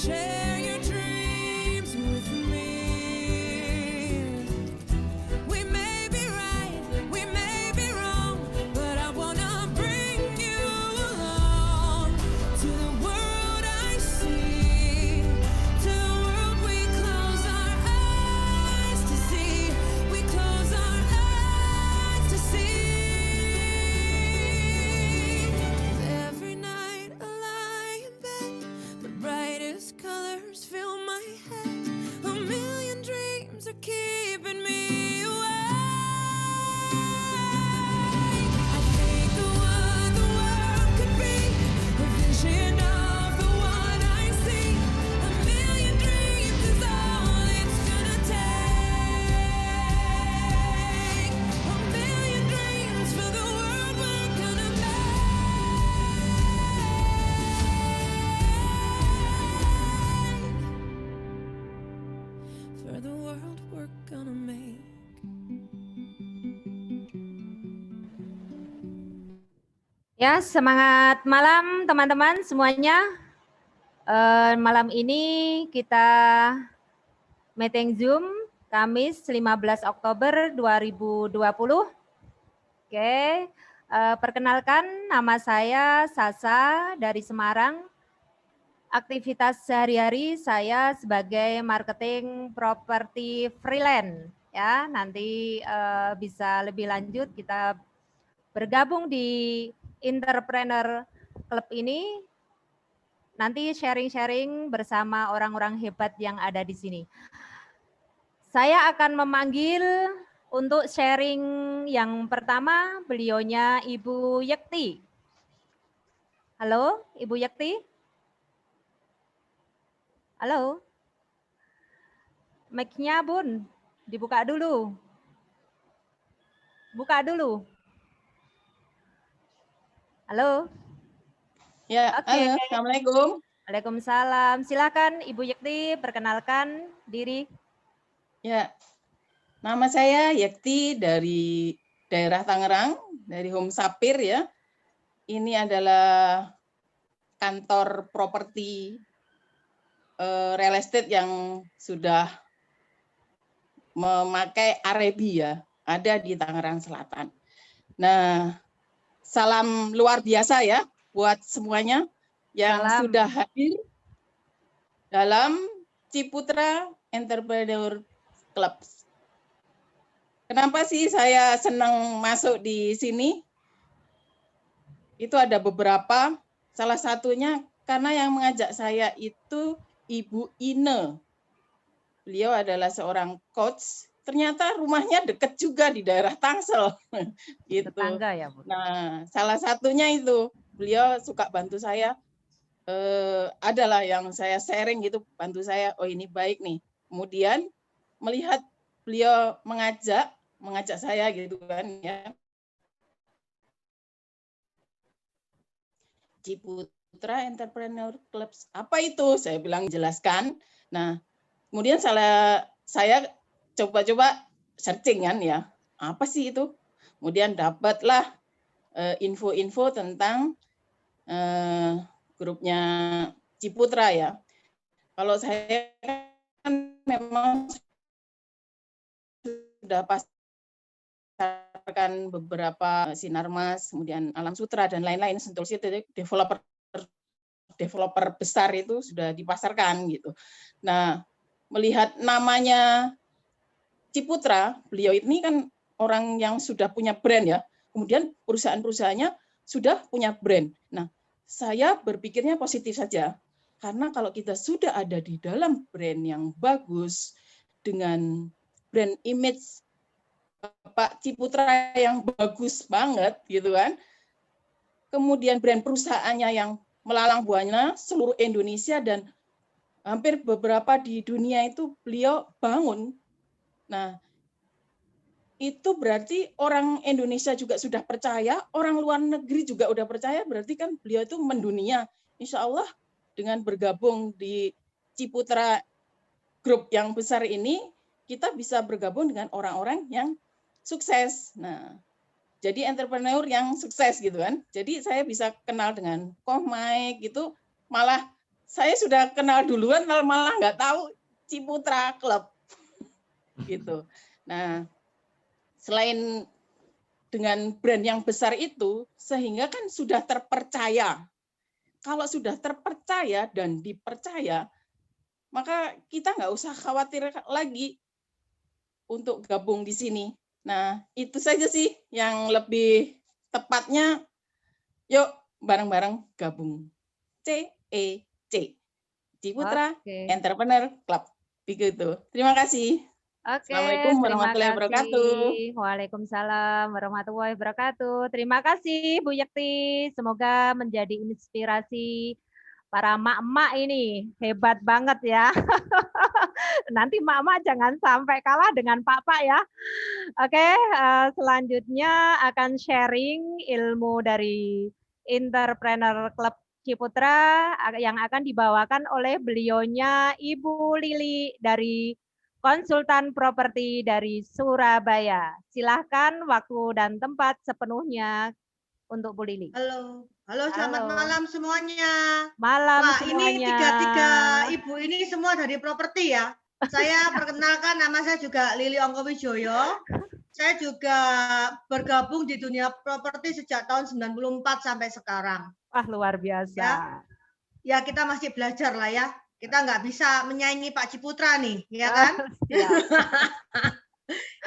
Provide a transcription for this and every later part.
share your dreams with me. We may be right, we may be wrong, but I wanna bring you along to the world I see, to the world we close our eyes to see. We close our eyes to see. Every night I lie in bed, the brightest colors fill my head. A million dreams are keeping me awake. I think of what the world could be, a vision of the one I see. A million dreams is all it's gonna take. A million dreams for the world we're gonna make. For the world we're gonna make. Ya, semangat malam teman-teman semuanya. Malam ini kita meeting Zoom Kamis 15 Oktober 2020. Oke, perkenalkan nama saya Sasa dari Semarang. Aktivitas sehari-hari saya sebagai marketing properti freelance. Ya, nanti bisa lebih lanjut kita bergabung di Entrepreneur Club ini, nanti sharing-sharing bersama orang-orang hebat yang ada di sini. Saya akan memanggil untuk sharing yang pertama, beliaunya Ibu Yekti. Halo, Ibu Yekti? Halo? Mic-nya Bun, dibuka dulu. Buka dulu. Halo? Ya, Oke. halo, Assalamualaikum. Waalaikumsalam. Silakan Ibu Yekti perkenalkan diri. Ya, nama saya Yekti dari daerah Tangerang, dari Home Sapir ya. Ini adalah kantor properti real estate yang sudah memakai Arebi ya, ada di Tangerang Selatan. Nah, salam luar biasa ya buat semuanya yang Salam. sudah hadir dalam Ciputra Entrepreneur Club. Kenapa sih saya senang masuk di sini? Itu ada beberapa, salah satunya karena yang mengajak saya itu Ibu Ine. Beliau adalah seorang coach. Ternyata rumahnya dekat juga di daerah Tangsel, gitu. Tetangga ya, Bu. Nah, salah satunya itu beliau suka bantu saya. Adalah yang saya sharing gitu, bantu saya. Oh ini baik nih. Kemudian melihat beliau mengajak saya gitu kan ya. Ciputra Entrepreneur Club. Apa itu? Saya bilang jelaskan. Nah, kemudian saya coba-coba searching kan ya, apa sih itu? Kemudian dapatlah info-info tentang grupnya Ciputra ya. Kalau saya kan memang sudah pasarkan beberapa Sinarmas, kemudian Alam Sutra dan lain-lain, Sentul City, developer besar itu sudah dipasarkan gitu. Nah, melihat namanya Ciputra, beliau ini kan orang yang sudah punya brand ya. Kemudian perusahaan-perusahaannya sudah punya brand. Nah, saya berpikirnya positif saja. Karena kalau kita sudah ada di dalam brand yang bagus, dengan brand image Pak Ciputra yang bagus banget gitu kan. Kemudian brand perusahaannya yang melalang buana seluruh Indonesia dan hampir beberapa di dunia itu beliau bangun. Nah, itu berarti orang Indonesia juga sudah percaya, orang luar negeri juga udah percaya, berarti kan beliau itu mendunia. Insya Allah dengan bergabung di Ciputra Group yang besar ini, kita bisa bergabung dengan orang-orang yang sukses. Nah, jadi entrepreneur yang sukses gitu kan. Jadi saya bisa kenal dengan Koh Mike gitu, malah saya sudah kenal duluan, malah nggak tahu Ciputra Club gitu. Nah, selain dengan brand yang besar itu, sehingga kan sudah terpercaya. Kalau sudah terpercaya dan dipercaya, maka kita nggak usah khawatir lagi untuk gabung di sini. Nah, itu saja sih yang lebih tepatnya, yuk bareng-bareng gabung. CEC, Ciputra Oke. Entrepreneur Club. Begitu. Terima kasih. Oke, Assalamualaikum terima warahmatullahi wabarakatuh. kasih. Waalaikumsalam warahmatullahi wabarakatuh. Terima kasih Bu Yekti. Semoga menjadi inspirasi para emak-emak ini. Hebat banget ya. Nanti emak-emak jangan sampai kalah dengan Pak ya. Oke, selanjutnya akan sharing ilmu dari Entrepreneur Club Ciputra yang akan dibawakan oleh belionya Ibu Lili dari konsultan properti dari Surabaya. Silahkan waktu dan tempat sepenuhnya untuk Bu Lili. Halo, selamat Halo. malam semuanya. Malam Wah, semuanya. ini tiga ibu ini semua dari properti ya. Saya perkenalkan, nama saya juga Lili Ongkowijoyo. Saya juga bergabung di dunia properti sejak tahun 94 sampai sekarang. Wah, luar biasa. Ya, kita masih belajar lah ya. Kita nggak bisa menyaingi Pak Ciputra nih, ya kan?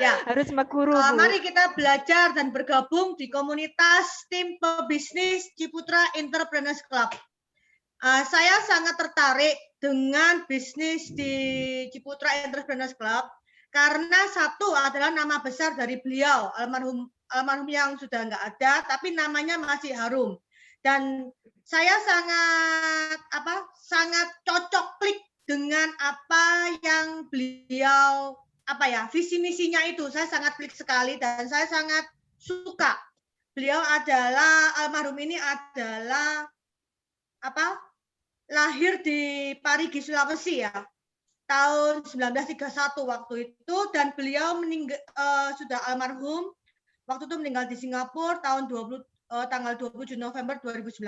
Ya, harus meguru, Bu. mari kita belajar dan bergabung di komunitas tim pebisnis Ciputra Entrepreneurs Club. Saya sangat tertarik dengan bisnis di Ciputra Entrepreneurs Club karena satu adalah nama besar dari beliau, almarhum yang sudah nggak ada, tapi namanya masih harum. Dan saya sangat cocok klik dengan apa yang beliau visi misinya itu. Saya sangat klik sekali dan saya sangat suka. Beliau adalah almarhum ini adalah lahir di Parigi Sulawesi ya, tahun 1931 waktu itu, dan beliau sudah almarhum waktu itu meninggal di Singapura tanggal 27 November 2019.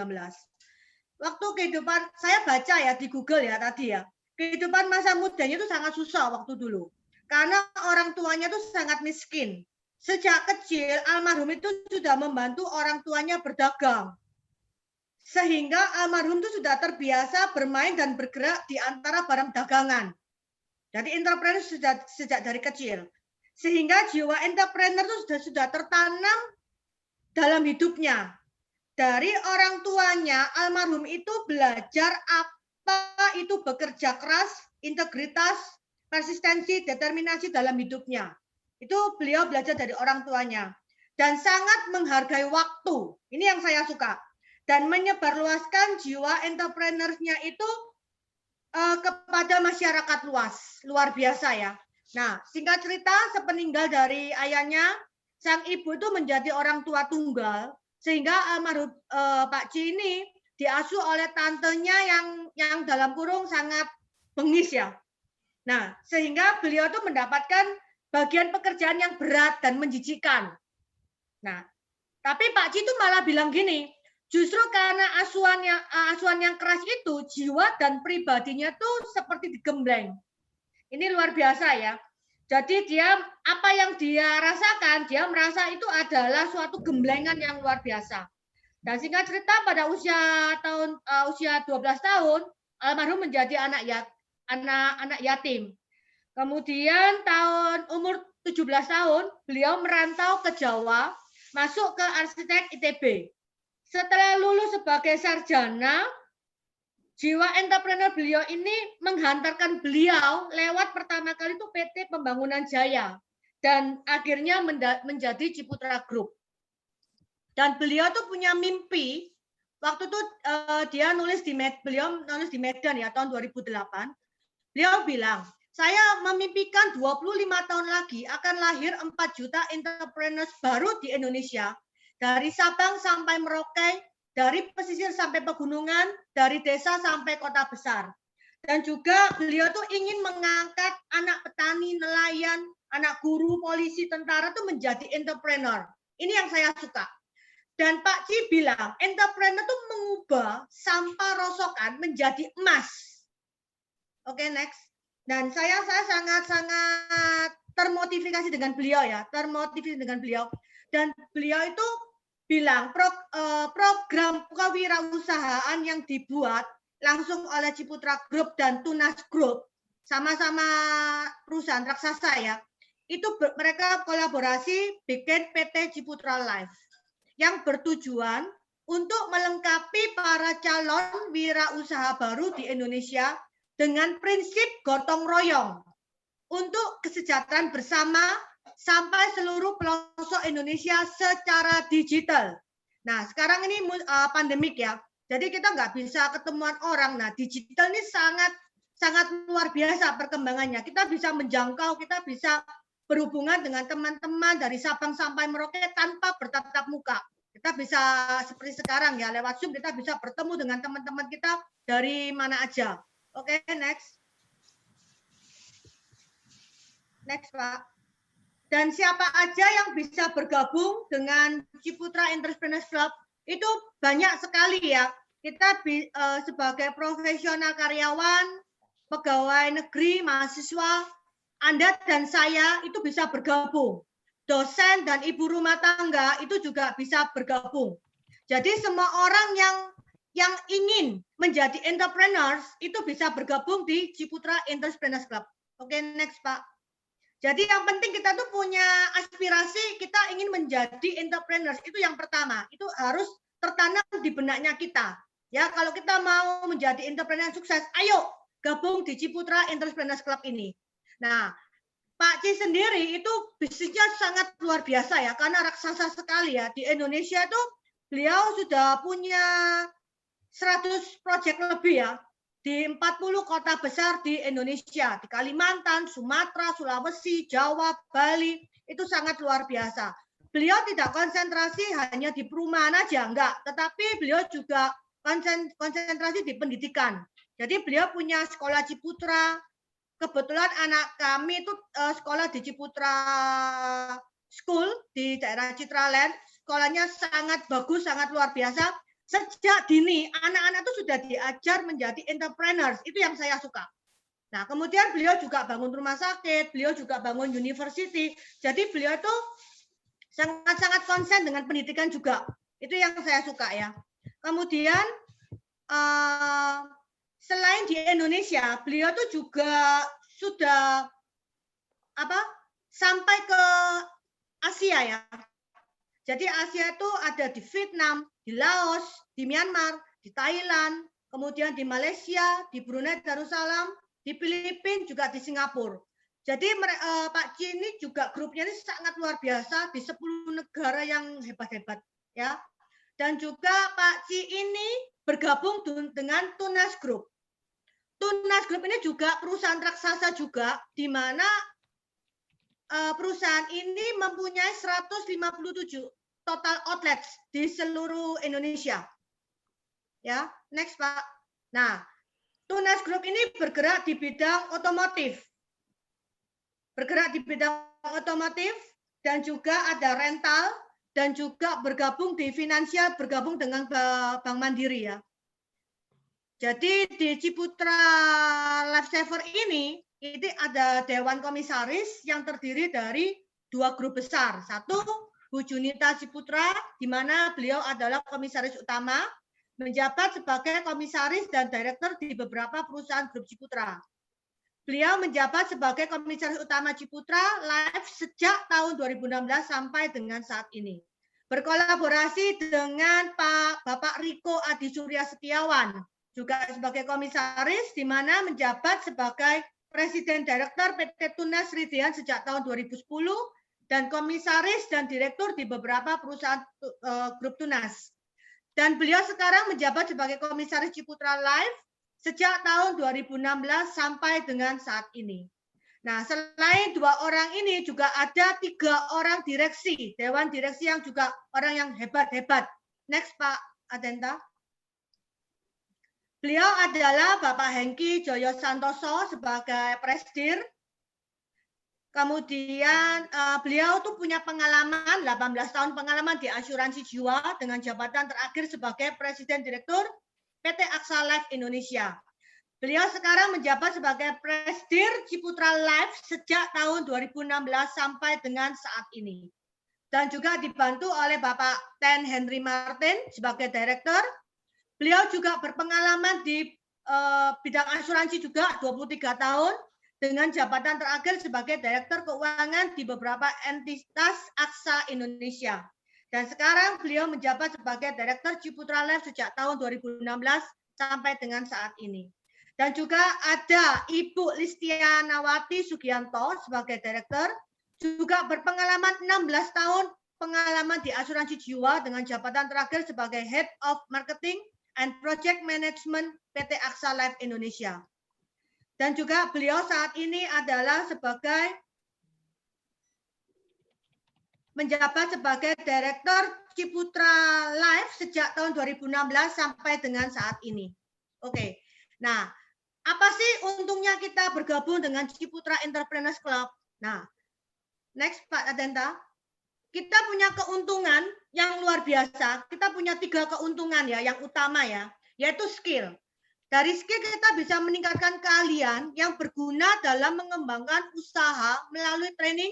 Waktu kehidupan, saya baca ya di Google ya tadi ya, kehidupan masa mudanya itu sangat susah waktu dulu. Karena orang tuanya itu sangat miskin. Sejak kecil, almarhum itu sudah membantu orang tuanya berdagang. Sehingga almarhum itu sudah terbiasa bermain dan bergerak di antara barang dagangan. Jadi entrepreneur sejak dari kecil. Sehingga jiwa entrepreneur itu sudah tertanam dalam hidupnya. Dari orang tuanya, almarhum itu belajar apa itu bekerja keras, integritas, persistensi, determinasi dalam hidupnya. Itu beliau belajar dari orang tuanya. Dan sangat menghargai waktu. Ini yang saya suka. Dan menyebarluaskan jiwa entrepreneur-nya itu kepada masyarakat luas. Luar biasa ya. Nah, singkat cerita, sepeninggal dari ayahnya, sang ibu itu menjadi orang tua tunggal, sehingga almarhum Pak Ci ini diasuh oleh tantenya yang dalam kurung sangat bengis ya. Nah, sehingga beliau itu mendapatkan bagian pekerjaan yang berat dan menjijikkan. Nah, tapi Pak Ci itu malah bilang gini, justru karena asuhan yang keras itu, jiwa dan pribadinya tuh seperti digembleng. Ini luar biasa ya. Jadi apa yang dia rasakan, dia merasa itu adalah suatu gemblengan yang luar biasa. Dan singkat cerita pada usia 12 tahun, almarhum menjadi anak yatim. Kemudian umur 17 tahun, beliau merantau ke Jawa, masuk ke arsitek ITB. Setelah lulus sebagai sarjana, jiwa entrepreneur beliau ini menghantarkan beliau lewat pertama kali itu PT Pembangunan Jaya dan akhirnya menjadi Ciputra Group. Dan beliau tuh punya mimpi waktu itu beliau nulis di Medan ya tahun 2008. Beliau bilang, saya memimpikan 25 tahun lagi akan lahir 4 juta entrepreneurs baru di Indonesia dari Sabang sampai Merauke, dari pesisir sampai pegunungan, dari desa sampai kota besar. Dan juga beliau tuh ingin mengangkat anak petani, nelayan, anak guru, polisi, tentara tuh menjadi entrepreneur. Ini yang saya suka. Dan Pak Ci bilang, entrepreneur itu mengubah sampah rosokan menjadi emas. Oke, next. Dan saya sangat-sangat termotivasi dengan beliau ya, termotivasi dengan beliau. Dan beliau itu bilang program kewirausahaan yang dibuat langsung oleh Ciputra Group dan Tunas Group, sama-sama perusahaan raksasa ya, itu mereka kolaborasi bikin PT Ciputra Life yang bertujuan untuk melengkapi para calon wirausaha baru di Indonesia dengan prinsip gotong royong untuk kesejahteraan bersama sampai seluruh pelosok Indonesia secara digital. Nah, sekarang ini pandemik ya, jadi kita nggak bisa ketemuan orang. Nah, digital ini sangat luar biasa perkembangannya. Kita bisa menjangkau, kita bisa berhubungan dengan teman-teman dari Sabang sampai Merauke tanpa bertatap muka. Kita bisa seperti sekarang ya, lewat Zoom kita bisa bertemu dengan teman-teman kita dari mana aja. Oke, next. Next, Pak. Dan siapa aja yang bisa bergabung dengan Ciputra Entrepreneurs Club itu banyak sekali ya. Kita sebagai profesional karyawan, pegawai negeri, mahasiswa, Anda dan saya itu bisa bergabung. Dosen dan ibu rumah tangga itu juga bisa bergabung. Jadi semua orang yang ingin menjadi entrepreneurs itu bisa bergabung di Ciputra Entrepreneurs Club. Oke, next Pak. Jadi yang penting kita tuh punya aspirasi, kita ingin menjadi entrepreneurs, itu yang pertama. Itu harus tertanam di benaknya kita. Ya, kalau kita mau menjadi entrepreneur sukses, ayo gabung di Ciputra Entrepreneurs Club ini. Nah, Pak Ci sendiri itu bisnisnya sangat luar biasa ya, karena raksasa sekali ya. Di Indonesia itu beliau sudah punya 100 proyek lebih ya, di 40 kota besar di Indonesia, di Kalimantan, Sumatera, Sulawesi, Jawa, Bali, itu sangat luar biasa. Beliau tidak konsentrasi hanya di perumahan aja, enggak, tetapi beliau juga konsentrasi di pendidikan. Jadi beliau punya sekolah Ciputra. Kebetulan anak kami itu sekolah di Ciputra School di daerah Citraland. Sekolahnya sangat bagus, sangat luar biasa. Sejak dini, anak-anak itu sudah diajar menjadi entrepreneurs. Itu yang saya suka. Nah, kemudian beliau juga bangun rumah sakit, beliau juga bangun university. Jadi beliau itu sangat-sangat konsen dengan pendidikan juga. Itu yang saya suka ya. Kemudian selain di Indonesia, beliau tuh juga sudah sampai ke Asia ya. Jadi Asia itu ada di Vietnam, di Laos, di Myanmar, di Thailand, kemudian di Malaysia, di Brunei Darussalam, di Filipina, juga di Singapura. Jadi Pak Ci ini juga grupnya ini sangat luar biasa di 10 negara yang hebat-hebat ya. Dan juga Pak Ci ini bergabung dengan Tunas Group. Tunas Group ini juga perusahaan raksasa juga, di mana perusahaan ini mempunyai 157 total outlets di seluruh Indonesia. Ya, next Pak. Nah, Tunas Group ini bergerak di bidang otomotif. Bergerak di bidang otomotif dan juga ada rental dan juga bergabung di finansial, bergabung dengan Bank Mandiri ya. Jadi di Ciputra Lifesaver ini ada Dewan Komisaris yang terdiri dari 2 grup besar. Satu, Bu Junita Ciputra, di mana beliau adalah komisaris utama, menjabat sebagai komisaris dan direktur di beberapa perusahaan grup Ciputra. Beliau menjabat sebagai komisaris utama Ciputra Life sejak tahun 2016 sampai dengan saat ini. Berkolaborasi dengan Bapak Riko Adi Surya Setiawan, juga sebagai komisaris, di mana menjabat sebagai Presiden Direktur PT Tunas Ridean sejak tahun 2010, dan komisaris dan direktur di beberapa perusahaan grup Tunas. Dan beliau sekarang menjabat sebagai komisaris Ciputra Life sejak tahun 2016 sampai dengan saat ini. Nah, selain 2 orang ini juga ada 3 orang direksi, dewan direksi yang juga orang yang hebat-hebat. Next Pak Adenta. Beliau adalah Bapak Hengki Joyo Santoso sebagai Presidir. Kemudian beliau tuh punya pengalaman 18 tahun pengalaman di asuransi jiwa dengan jabatan terakhir sebagai Presiden Direktur PT AXA Life Indonesia. Beliau sekarang menjabat sebagai Presidir Ciputra Life sejak tahun 2016 sampai dengan saat ini. Dan juga dibantu oleh Bapak Ten Henry Martin sebagai Direktur. Beliau juga berpengalaman di bidang asuransi juga 23 tahun dengan jabatan terakhir sebagai Direktur Keuangan di beberapa entitas AXA Indonesia. Dan sekarang beliau menjabat sebagai Direktur Ciputra Life sejak tahun 2016 sampai dengan saat ini. Dan juga ada Ibu Listianawati Sugianto sebagai Direktur, juga berpengalaman 16 tahun pengalaman di asuransi jiwa dengan jabatan terakhir sebagai Head of Marketing and Project Management PT AXA Life Indonesia. Dan juga beliau saat ini adalah menjabat sebagai Direktur Ciputra Life sejak tahun 2016 sampai dengan saat ini. Oke. Nah, apa sih untungnya kita bergabung dengan Ciputra Entrepreneurs Club? Nah, next Pak Adenta. Kita punya keuntungan yang luar biasa. Kita punya 3 keuntungan ya, yang utama ya, yaitu skill. Dari skill kita bisa meningkatkan keahlian yang berguna dalam mengembangkan usaha melalui training,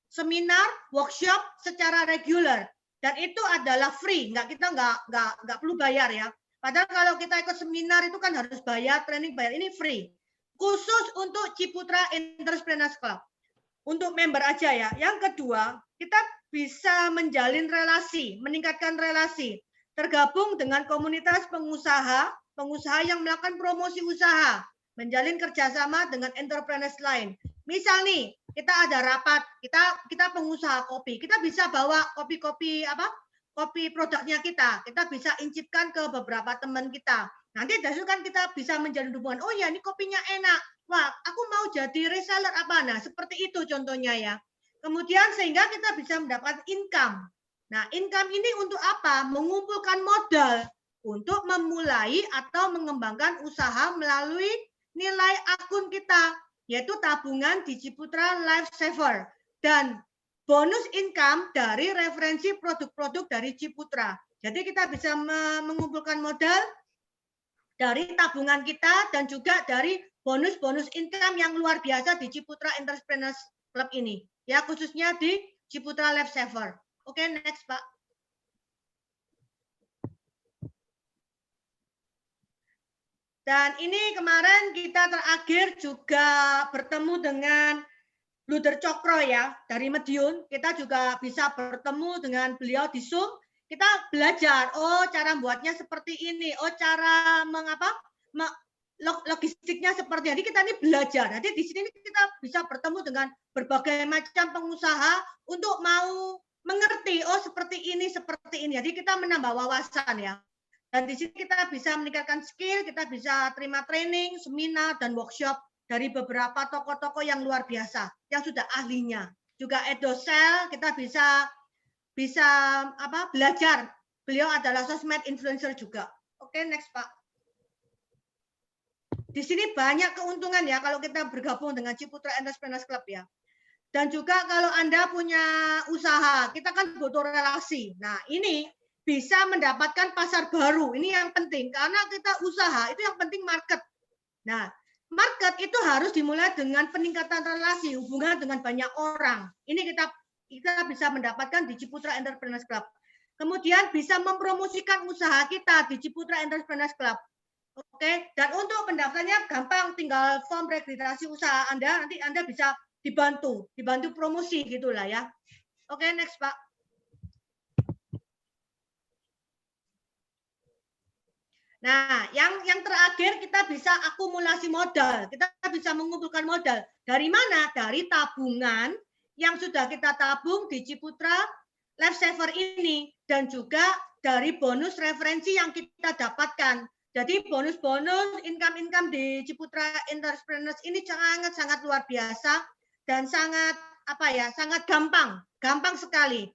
seminar, workshop secara reguler. Dan itu adalah free, kita nggak perlu bayar ya. Padahal kalau kita ikut seminar itu kan harus bayar, training bayar. Ini free. Khusus untuk Ciputra Entrepreneurs Club. Untuk member aja ya. Yang kedua, kita bisa menjalin relasi, meningkatkan relasi. Tergabung dengan komunitas pengusaha yang melakukan promosi usaha, menjalin kerjasama dengan entrepreneurs lain. Misal nih, kita ada rapat, kita pengusaha kopi, kita bisa bawa kopi produknya kita bisa incipkan ke beberapa teman kita. Nanti dari kan kita bisa menjalin hubungan. Oh ya, ini kopinya enak. Wah, aku mau jadi reseller apa? Nah, seperti itu contohnya ya. Kemudian sehingga kita bisa mendapat income. Nah, income ini untuk apa? Mengumpulkan modal untuk memulai atau mengembangkan usaha melalui nilai akun kita, yaitu tabungan di Ciputra Life Saver dan bonus income dari referensi produk-produk dari Ciputra. Jadi kita bisa mengumpulkan modal dari tabungan kita dan juga dari bonus-bonus income yang luar biasa di Ciputra Entrepreneurs Club ini. Ya, khususnya di Ciputra Life Saver. Oke, next Pak. Dan ini kemarin kita terakhir juga bertemu dengan Luder Cokro ya, dari Medion. Kita juga bisa bertemu dengan beliau di Zoom. Kita belajar, oh cara buatnya seperti ini, oh cara logistiknya seperti ini. Jadi kita ini belajar. Jadi di sini kita bisa bertemu dengan berbagai macam pengusaha untuk mau mengerti, oh seperti ini. Jadi kita menambah wawasan ya. Dan di sini kita bisa meningkatkan skill, kita bisa terima training, seminar, dan workshop dari beberapa tokoh-tokoh yang luar biasa, yang sudah ahlinya. Juga Edosel, kita bisa belajar. Beliau adalah sosmed influencer juga. Oke, next Pak. Di sini banyak keuntungan ya kalau kita bergabung dengan Ciputra Entrepreneurs Club ya. Dan juga kalau Anda punya usaha, kita kan butuh relasi. Nah, ini bisa mendapatkan pasar baru. Ini yang penting karena kita usaha itu yang penting market. Nah, market itu harus dimulai dengan peningkatan relasi, hubungan dengan banyak orang. Ini kita bisa mendapatkan di Ciputra Entrepreneurs Club. Kemudian bisa mempromosikan usaha kita di Ciputra Entrepreneurs Club. Oke, dan untuk pendaftarannya gampang, tinggal form registrasi usaha Anda, nanti Anda bisa dibantu promosi gitulah ya. Oke, next Pak. Nah, yang terakhir kita bisa akumulasi modal. Kita bisa mengumpulkan modal. Dari mana? Dari tabungan yang sudah kita tabung di Ciputra Life Saver ini. Dan juga dari bonus referensi yang kita dapatkan. Jadi bonus-bonus income di Ciputra Entrepreneurs ini sangat luar biasa. Dan sangat sangat gampang sekali.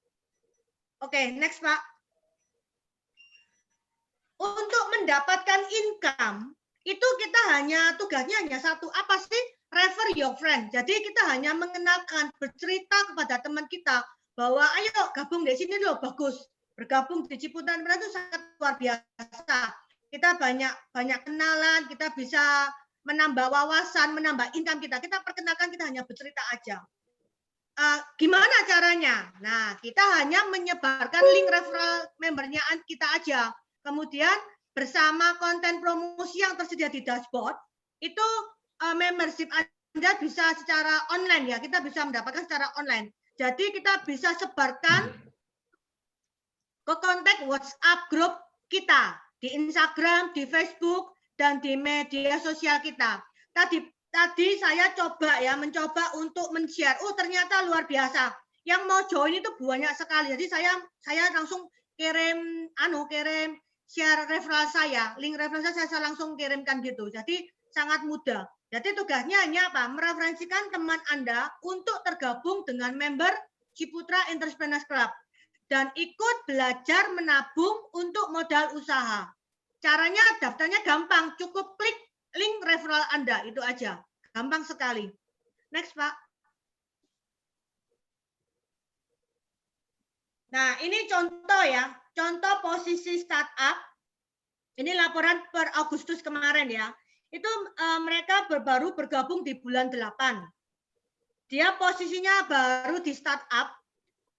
Oke, next Pak. Untuk mendapatkan income itu kita tugasnya hanya satu, apa sih refer your friend. Jadi kita hanya mengenalkan, bercerita kepada teman kita bahwa ayo gabung di sini loh, bagus. Bergabung di Ciputra Entrepreneur itu sangat luar biasa. Kita banyak kenalan, kita bisa menambah wawasan, menambah income kita. Kita perkenalkan, kita hanya bercerita aja. Gimana caranya? Nah, kita hanya menyebarkan link referral membernya kita aja. Kemudian bersama konten promosi yang tersedia di dashboard, itu membership Anda bisa secara online ya. Kita bisa mendapatkan secara online. Jadi kita bisa sebarkan ke kontak WhatsApp grup kita di Instagram, di Facebook, dan di media sosial kita. Tadi saya mencoba untuk men-share. Oh, ternyata luar biasa. Yang mau join itu banyak sekali. Jadi saya langsung kirim share referral saya. Link referral saya langsung kirimkan gitu. Jadi sangat mudah. Jadi tugasnya hanya apa? Mereferensikan teman Anda untuk tergabung dengan member Ciputra Entrepreneur Club dan ikut belajar menabung untuk modal usaha. Caranya daftarnya gampang, cukup klik link referral Anda, itu aja. Gampang sekali. Next, Pak. Nah, ini contoh ya, contoh posisi startup. Ini laporan per Agustus kemarin ya. Itu mereka baru bergabung di bulan 8. Dia posisinya baru di startup.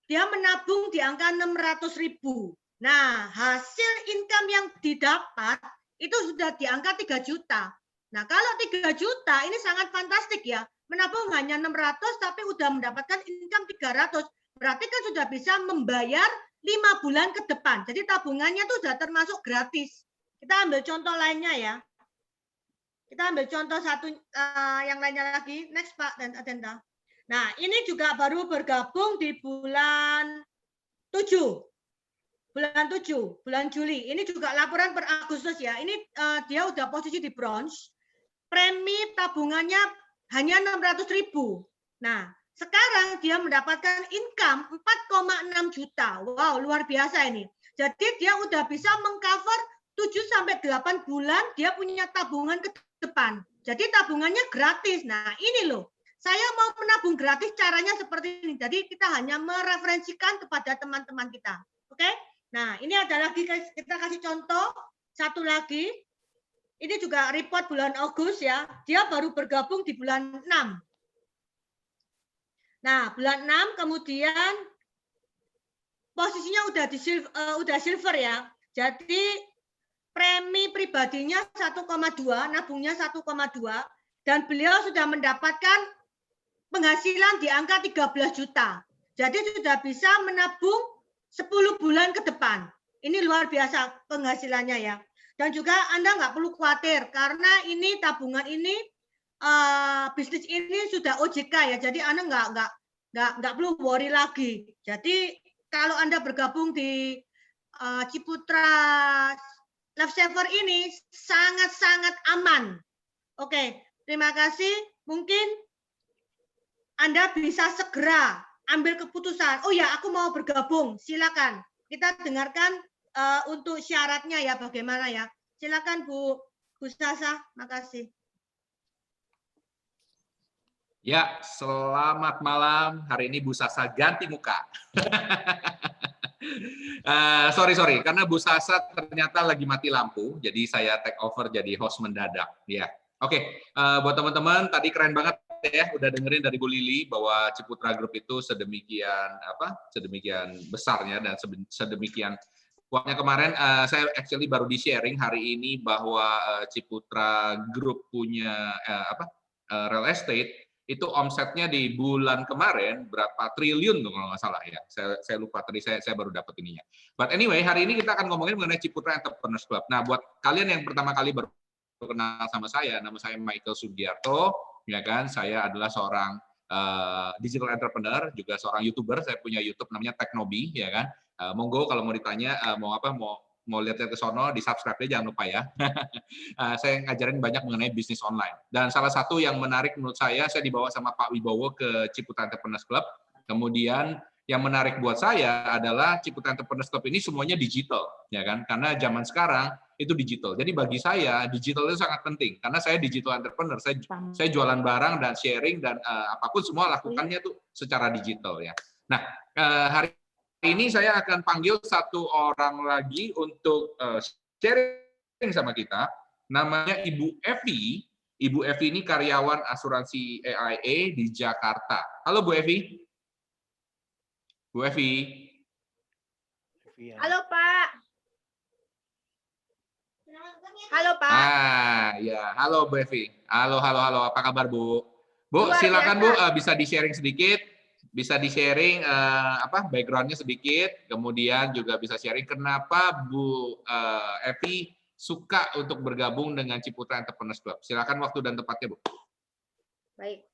Dia menabung di angka 600.000. Nah, hasil income yang didapat itu sudah di angka 3 juta. Nah, kalau 3 juta ini sangat fantastik ya. Menabung hanya 600 tapi sudah mendapatkan income 300. Berarti kan sudah bisa membayar 5 bulan ke depan. Jadi tabungannya itu sudah termasuk gratis. Kita ambil contoh lainnya ya. Kita ambil contoh satu yang lainnya lagi. Next, Pak dan Adenda. Nah, ini juga baru bergabung di bulan 7. Bulan Juli. Ini juga laporan per Agustus ya. Ini dia udah posisi di bronze. Premi tabungannya hanya 600.000. Nah, sekarang dia mendapatkan income 4,6 juta. Wow, luar biasa ini. Jadi dia udah bisa mengcover 7 sampai 8 bulan dia punya tabungan ke depan. Jadi tabungannya gratis. Nah, ini loh. Saya mau menabung gratis, caranya seperti ini. Jadi kita hanya mereferensikan kepada teman-teman kita. Oke? Nah, ini ada lagi, kita kasih contoh. Satu lagi. Ini juga report bulan Agustus ya. Dia baru bergabung di bulan 6. Nah, bulan 6 kemudian posisinya udah silver ya. Jadi premi pribadinya 1,2, nabungnya 1,2. Dan beliau sudah mendapatkan penghasilan di angka 13 juta. Jadi sudah bisa menabung 10 bulan ke depan. Ini luar biasa penghasilannya ya. Dan juga Anda nggak perlu khawatir karena ini tabungan ini bisnis ini sudah OJK ya. Jadi Anda nggak perlu worry lagi. Jadi kalau Anda bergabung di Ciputra Life Saver ini sangat-sangat aman. Oke, terima kasih. Mungkin Anda bisa segera ambil keputusan. Oh ya, aku mau bergabung. Silakan. Kita dengarkan untuk syaratnya ya, bagaimana ya. Silakan Bu Sasa. Makasih. Ya, selamat malam. Hari ini Bu Sasa ganti muka. Sorry, karena Bu Sasa ternyata lagi mati lampu, jadi saya take over jadi host mendadak. Ya, oke. Buat teman-teman, tadi keren banget ya, udah dengerin dari Bu Lili bahwa Ciputra Group itu sedemikian besarnya dan sedemikian kuatnya. Kemarin saya actually baru di sharing hari ini bahwa Ciputra Group punya real estate itu omsetnya di bulan kemarin berapa triliun tuh kalau nggak salah ya. Saya lupa tadi saya baru dapat ininya. But anyway, hari ini kita akan ngomongin mengenai Ciputra Entrepreneur Club. Nah, buat kalian yang pertama kali baru kenal sama saya, nama saya Michael Sugiarto, ya kan? Saya adalah seorang digital entrepreneur, juga seorang YouTuber. Saya punya YouTube namanya Teknobi, ya kan? Monggo kalau mau ditanya mau lihat ke sono, di-subscribe jangan lupa ya. Saya ngajarin banyak mengenai bisnis online. Dan salah satu yang menarik menurut saya dibawa sama Pak Wibowo ke Ciputra Entrepreneur Club. Kemudian yang menarik buat saya adalah Ciputra Entrepreneur Club ini semuanya digital, ya kan? Karena zaman sekarang itu digital. Jadi bagi saya digital itu sangat penting karena saya digital entrepreneur. Saya jualan barang dan sharing dan apapun semua lakukannya tuh secara digital ya. Nah, hari ini saya akan panggil satu orang lagi untuk sharing sama kita. Namanya Ibu Evi. Ibu Evi ini karyawan asuransi AIA di Jakarta. Halo Bu Evi. Bu Evi. Halo Pak. Halo Pak. Ya, halo Bu Evi. Halo. Apa kabar Bu? Bu, Luar silakan biasa. Bu, bisa di-sharing sedikit, bisa di-sharing background-nya sedikit, kemudian juga bisa sharing kenapa Bu Evi suka untuk bergabung dengan Ciputra Entrepreneurs Club. Silakan waktu dan tempatnya Bu. Baik.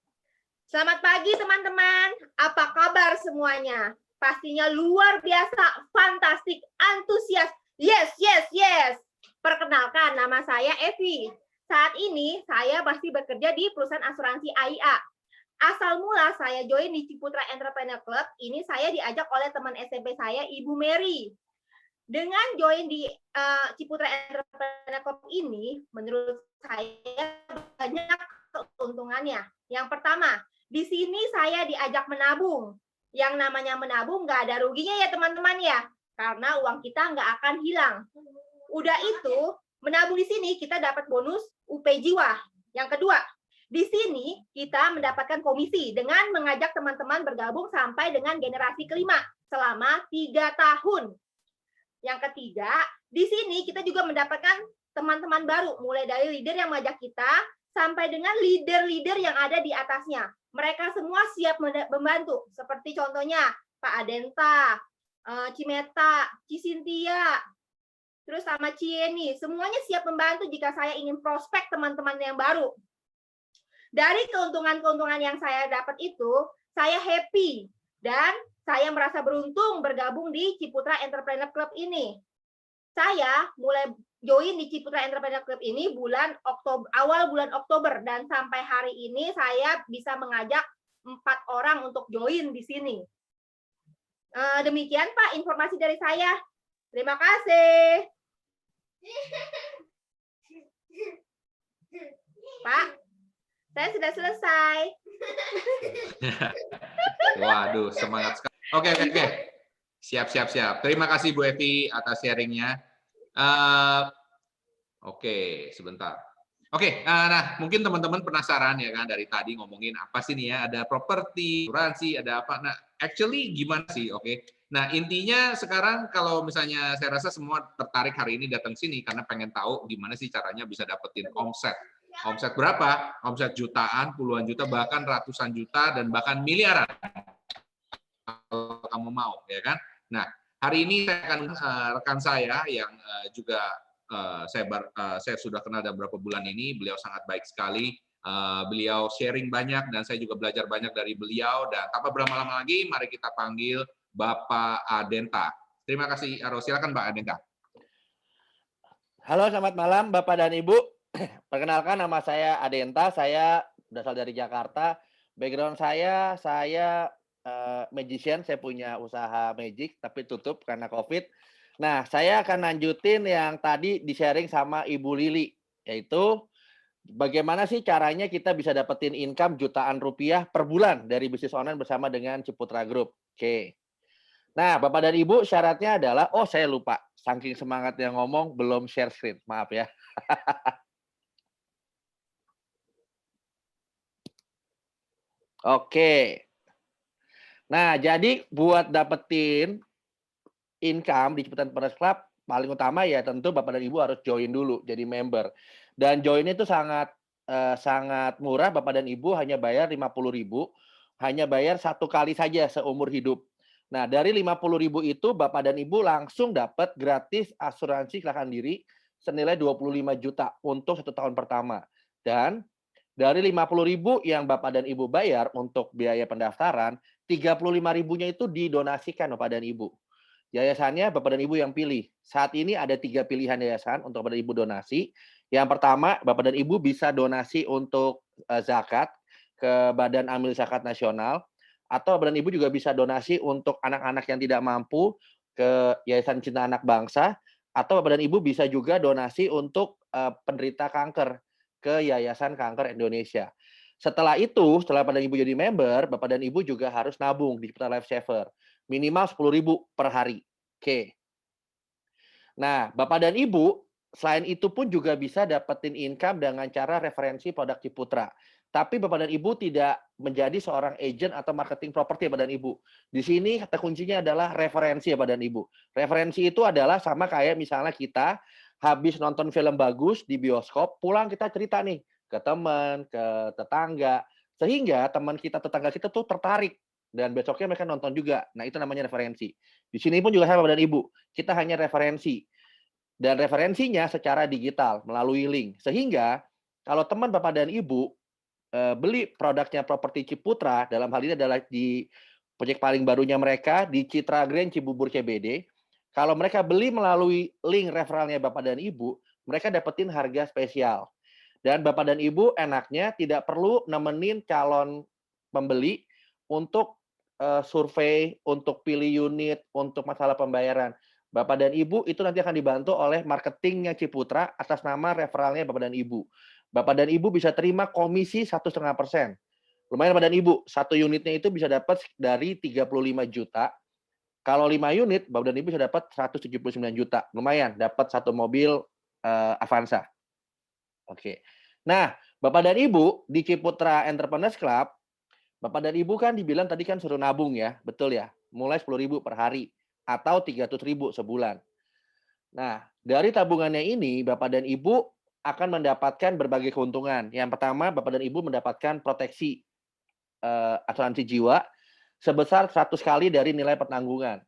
Selamat pagi teman-teman. Apa kabar semuanya? Pastinya luar biasa, fantastik, antusias. Yes. Perkenalkan, nama saya Evi. Saat ini saya masih bekerja di perusahaan asuransi AIA. Asal mula saya join di Ciputra Entrepreneur Club, ini saya diajak oleh teman SMP saya, Ibu Mary. Dengan join di Ciputra Entrepreneur Club ini, menurut saya banyak keuntungannya. Yang pertama, di sini saya diajak menabung. Yang namanya menabung nggak ada ruginya ya teman-teman ya, karena uang kita nggak akan hilang. Udah itu, menabung di sini kita dapat bonus UP Jiwa. Yang kedua, di sini kita mendapatkan komisi dengan mengajak teman-teman bergabung sampai dengan generasi kelima selama 3 tahun. Yang ketiga, di sini kita juga mendapatkan teman-teman baru, mulai dari leader yang mengajak kita sampai dengan leader-leader yang ada di atasnya. Mereka semua siap membantu, seperti contohnya Pak Adenta, Cimeta, Cisintia, terus sama Cieni. Semuanya siap membantu jika saya ingin prospek teman-teman yang baru. Dari keuntungan-keuntungan yang saya dapat itu, saya happy dan saya merasa beruntung bergabung di Ciputra Entrepreneur Club ini. Saya mulai join di Ciputra Entrepreneur Club ini awal bulan Oktober, dan sampai hari ini saya bisa mengajak 4 orang untuk join di sini. Demikian Pak informasi dari saya. Terima kasih. Pak, saya sudah selesai. Waduh, semangat sekali. Oke. Siap. Terima kasih Bu Evi atas sharingnya. Oke, sebentar. Oke, nah mungkin teman-teman penasaran ya kan dari tadi ngomongin apa sih nih ya, ada properti, asuransi, ada apa. Nah, actually gimana sih? Oke. Nah, intinya sekarang kalau misalnya saya rasa semua tertarik hari ini datang sini karena pengen tahu gimana sih caranya bisa dapetin omset. Omset berapa? Omset jutaan, puluhan juta, bahkan ratusan juta dan bahkan miliaran. Kalau kamu mau, ya kan? Nah, hari ini saya akan rekan saya yang juga saya sudah kenal dalam beberapa bulan ini, beliau sangat baik sekali. Beliau sharing banyak dan saya juga belajar banyak dari beliau. Dan tanpa berlama-lama lagi, mari kita panggil Bapak Adenta. Terima kasih, Aro. Silakan Pak Adenta. Halo, selamat malam Bapak dan Ibu. Perkenalkan, nama saya Adenta. Saya berasal dari Jakarta. Background saya magician. Saya punya usaha magic, tapi tutup karena COVID. Nah, saya akan lanjutin yang tadi di-sharing sama Ibu Lili, yaitu bagaimana sih caranya kita bisa dapetin income jutaan rupiah per bulan dari bisnis online bersama dengan Ciputra Group. Oke. Nah, Bapak dan Ibu, syaratnya adalah, saya lupa. Saking semangat yang ngomong, belum share screen. Maaf ya. Oke. Nah, jadi buat dapetin income di Ciputra Entrepreneurs Club, paling utama ya tentu Bapak dan Ibu harus join dulu jadi member. Dan join itu sangat murah. Bapak dan Ibu hanya bayar 50.000, hanya bayar 1 kali saja seumur hidup. Nah, dari 50.000 itu Bapak dan Ibu langsung dapat gratis asuransi kecelakaan diri senilai 25 juta untuk 1 tahun pertama. Dan dari 50.000 yang Bapak dan Ibu bayar untuk biaya pendaftaran, 35.000-nya itu didonasikan Bapak dan Ibu. Yayasannya Bapak dan Ibu yang pilih. Saat ini ada 3 pilihan yayasan untuk Bapak dan Ibu donasi. Yang pertama, Bapak dan Ibu bisa donasi untuk zakat ke Badan Amil Zakat Nasional, atau Bapak dan Ibu juga bisa donasi untuk anak-anak yang tidak mampu ke Yayasan Cinta Anak Bangsa, Atau Bapak dan Ibu bisa juga donasi untuk penderita kanker ke Yayasan Kanker Indonesia. Setelah itu, setelah Bapak dan Ibu jadi member, Bapak dan Ibu juga harus nabung di Ciputra Life Saver. Minimal 10.000 per hari. Oke. Nah, Bapak dan Ibu, selain itu pun juga bisa dapetin income dengan cara referensi produk Ciputra. Tapi Bapak dan Ibu tidak menjadi seorang agent atau marketing properti Bapak dan Ibu. Di sini kata kuncinya adalah referensi Bapak dan Ibu. Referensi itu adalah sama kayak misalnya kita habis nonton film bagus di bioskop, pulang kita cerita nih ke teman, ke tetangga, sehingga teman kita, tetangga kita tuh tertarik dan besoknya mereka nonton juga. Nah, itu namanya referensi. Di sini pun juga sama Bapak dan Ibu, kita hanya referensi. Dan referensinya secara digital melalui link. Sehingga kalau teman Bapak dan Ibu beli produknya Properti Ciputra, dalam hal ini adalah di proyek paling barunya mereka di Citra Grand Cibubur CBD, kalau mereka beli melalui link referralnya Bapak dan Ibu, mereka dapetin harga spesial. Dan Bapak dan Ibu enaknya tidak perlu nemenin calon pembeli untuk survei, untuk pilih unit, untuk masalah pembayaran. Bapak dan Ibu itu nanti akan dibantu oleh marketingnya Ciputra atas nama referralnya Bapak dan Ibu. Bapak dan Ibu bisa terima komisi 1,5%. Lumayan Bapak dan Ibu, satu unitnya itu bisa dapat dari 35 juta. Kalau 5 unit, Bapak dan Ibu bisa dapat 179 juta. Lumayan, dapat satu mobil Avanza. Oke. Nah, Bapak dan Ibu di Ciputra Entrepreneurs Club, Bapak dan Ibu kan dibilang tadi kan suruh nabung ya, betul ya? Mulai 10.000 per hari atau 300.000 sebulan. Nah, dari tabungannya ini Bapak dan Ibu akan mendapatkan berbagai keuntungan. Yang pertama, Bapak dan Ibu mendapatkan proteksi asuransi jiwa sebesar 100 kali dari nilai pertanggungan.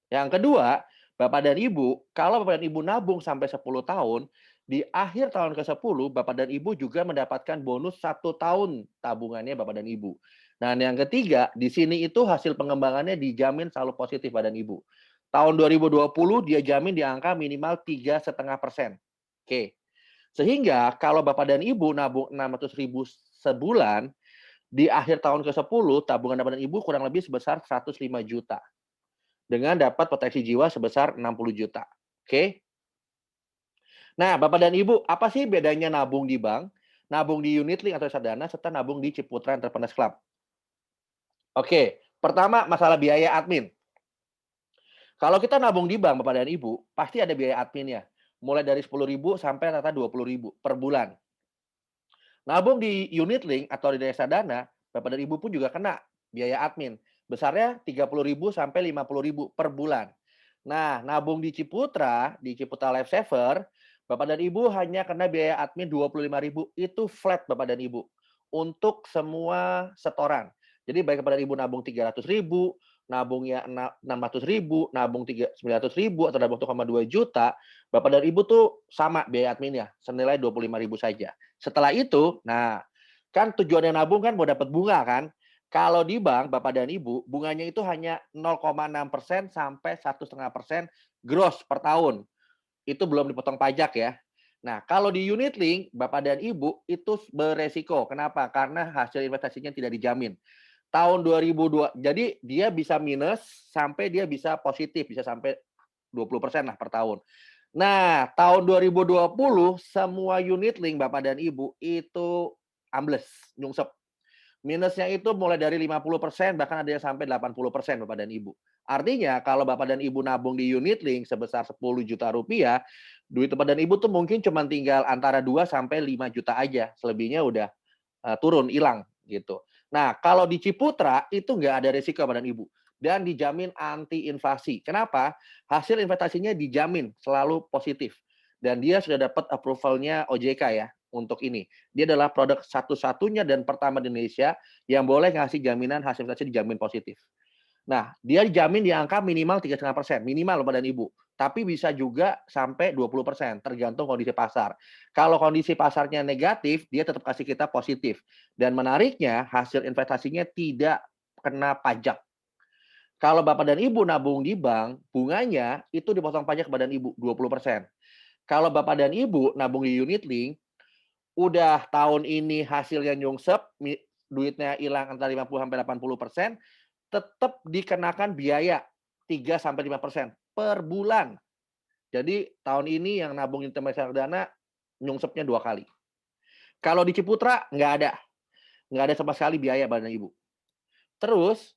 Yang kedua, Bapak dan Ibu, kalau Bapak dan Ibu nabung sampai 10 tahun, di akhir tahun ke-10, Bapak dan Ibu juga mendapatkan bonus 1 tahun tabungannya Bapak dan Ibu. Dan yang ketiga, di sini itu hasil pengembangannya dijamin selalu positif Bapak dan Ibu. Tahun 2020 dia jamin di angka minimal 3,5%. Oke. Sehingga kalau Bapak dan Ibu nabung 600.000 sebulan, di akhir tahun ke-10 tabungan Bapak dan Ibu kurang lebih sebesar 105 juta. Dengan dapat proteksi jiwa sebesar 60 juta. Oke. Nah, Bapak dan Ibu, apa sih bedanya nabung di bank, nabung di unit link atau reksadana, serta nabung di Ciputra Entrepreneurs Club? Oke, pertama masalah biaya admin. Kalau kita nabung di bank, Bapak dan Ibu, pasti ada biaya adminnya. Mulai dari 10.000 sampai rata 20.000 per bulan. Nabung di unit link atau di reksadana, Bapak dan Ibu pun juga kena biaya admin. Besarnya 30.000 sampai 50.000 per bulan. Nah, nabung di Ciputra Life Saver, Bapak dan Ibu hanya kena biaya admin 25.000, itu flat Bapak dan Ibu untuk semua setoran. Jadi baik Bapak dan Ibu nabung 300.000, nabungnya 600.000, nabung 900.000 atau nabung 1,2 juta, Bapak dan Ibu tuh sama biaya adminnya, senilai 25.000 saja. Setelah itu, nah kan tujuannya nabung kan mau dapat bunga kan? Kalau di bank, Bapak dan Ibu, bunganya itu hanya 0,6% sampai 1,5% gross per tahun. Itu belum dipotong pajak ya. Nah, kalau di unit link, Bapak dan Ibu itu beresiko. Kenapa? Karena hasil investasinya tidak dijamin. Tahun 2002, jadi dia bisa minus sampai dia bisa positif, bisa sampai 20% lah per tahun. Nah, tahun 2020 semua unit link Bapak dan Ibu itu ambles, nyungsep. Minusnya itu mulai dari 50%, bahkan ada yang sampai 80% Bapak dan Ibu. Artinya kalau Bapak dan Ibu nabung di unit link sebesar 10 juta rupiah, duit Bapak dan Ibu tuh mungkin cuma tinggal antara 2 sampai 5 juta aja. Selebihnya udah turun, hilang gitu. Nah, kalau di Ciputra itu nggak ada risiko Bapak dan Ibu. Dan dijamin anti inflasi. Kenapa? Hasil investasinya dijamin selalu positif. Dan dia sudah dapat approval-nya OJK ya untuk ini. Dia adalah produk satu-satunya dan pertama di Indonesia yang boleh ngasih jaminan hasil investasi dijamin positif. Nah, dia dijamin di angka minimal 3,5%, minimal Bapak dan Ibu. Tapi bisa juga sampai 20%, tergantung kondisi pasar. Kalau kondisi pasarnya negatif, dia tetap kasih kita positif. Dan menariknya, hasil investasinya tidak kena pajak. Kalau Bapak dan Ibu nabung di bank, bunganya itu dipotong pajak Bapak dan Ibu 20%. Kalau Bapak dan Ibu nabung di unit link, udah tahun ini hasilnya nyungsep, duitnya hilang antara 50 sampai 80%, tetap dikenakan biaya 3 sampai 5% per bulan. Jadi tahun ini yang nabung intermediasi reksadana nyungsepnya 2 kali. Kalau di Ciputra nggak ada sama sekali biaya Bapak dan Ibu. Terus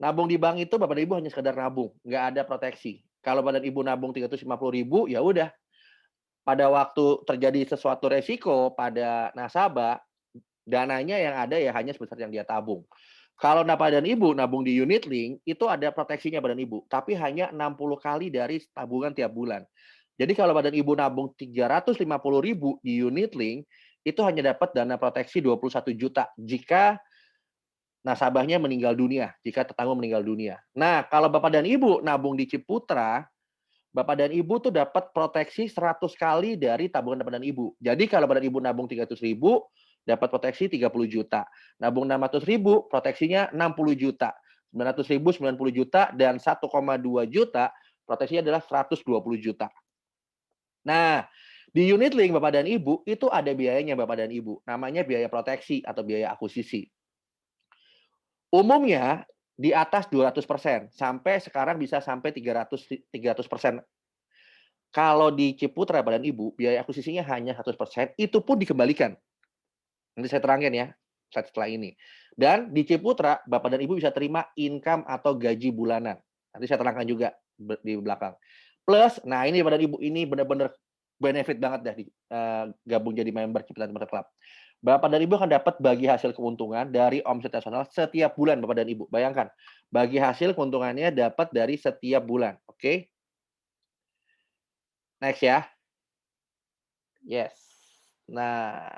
nabung di bank itu Bapak dan Ibu hanya sekedar nabung, nggak ada proteksi. Kalau Bapak dan Ibu nabung 350.000, ya udah. Pada waktu terjadi sesuatu resiko pada nasabah, dananya yang ada ya hanya sebesar yang dia tabung. Kalau Bapak dan Ibu nabung di unit link, itu ada proteksinya Bapak dan Ibu, tapi hanya 60 kali dari tabungan tiap bulan. Jadi kalau Bapak dan Ibu nabung 350.000 di unit link, itu hanya dapat dana proteksi 21 juta jika nasabahnya meninggal dunia, jika tetangga meninggal dunia. Nah, kalau Bapak dan Ibu nabung di Ciputra, Bapak dan Ibu tuh dapat proteksi 100 kali dari tabungan Bapak dan Ibu. Jadi kalau Bapak dan Ibu nabung 300.000, dapat proteksi 30 juta. Nabung 600.000, proteksinya 60 juta. 900.000, 90 juta, dan 1,2 juta, proteksinya adalah 120 juta. Nah, di unit link Bapak dan Ibu, itu ada biayanya Bapak dan Ibu. Namanya biaya proteksi atau biaya akuisisi. Umumnya di atas 200%, sampai sekarang bisa sampai 300%. Kalau di Ciputra Bapak dan Ibu, biaya akuisisinya hanya 100%, itu pun dikembalikan. Nanti saya terangkan ya, setelah ini. Dan di Ciputra, Bapak dan Ibu bisa terima income atau gaji bulanan. Nanti saya terangkan juga di belakang. Plus, nah ini Bapak dan Ibu, ini benar-benar benefit banget dah gabung jadi member Ciputra Member Club. Bapak dan Ibu akan dapat bagi hasil keuntungan dari omset nasional setiap bulan Bapak dan Ibu. Bayangkan, bagi hasil keuntungannya dapat dari setiap bulan. Oke? Next ya. Yes. Nah,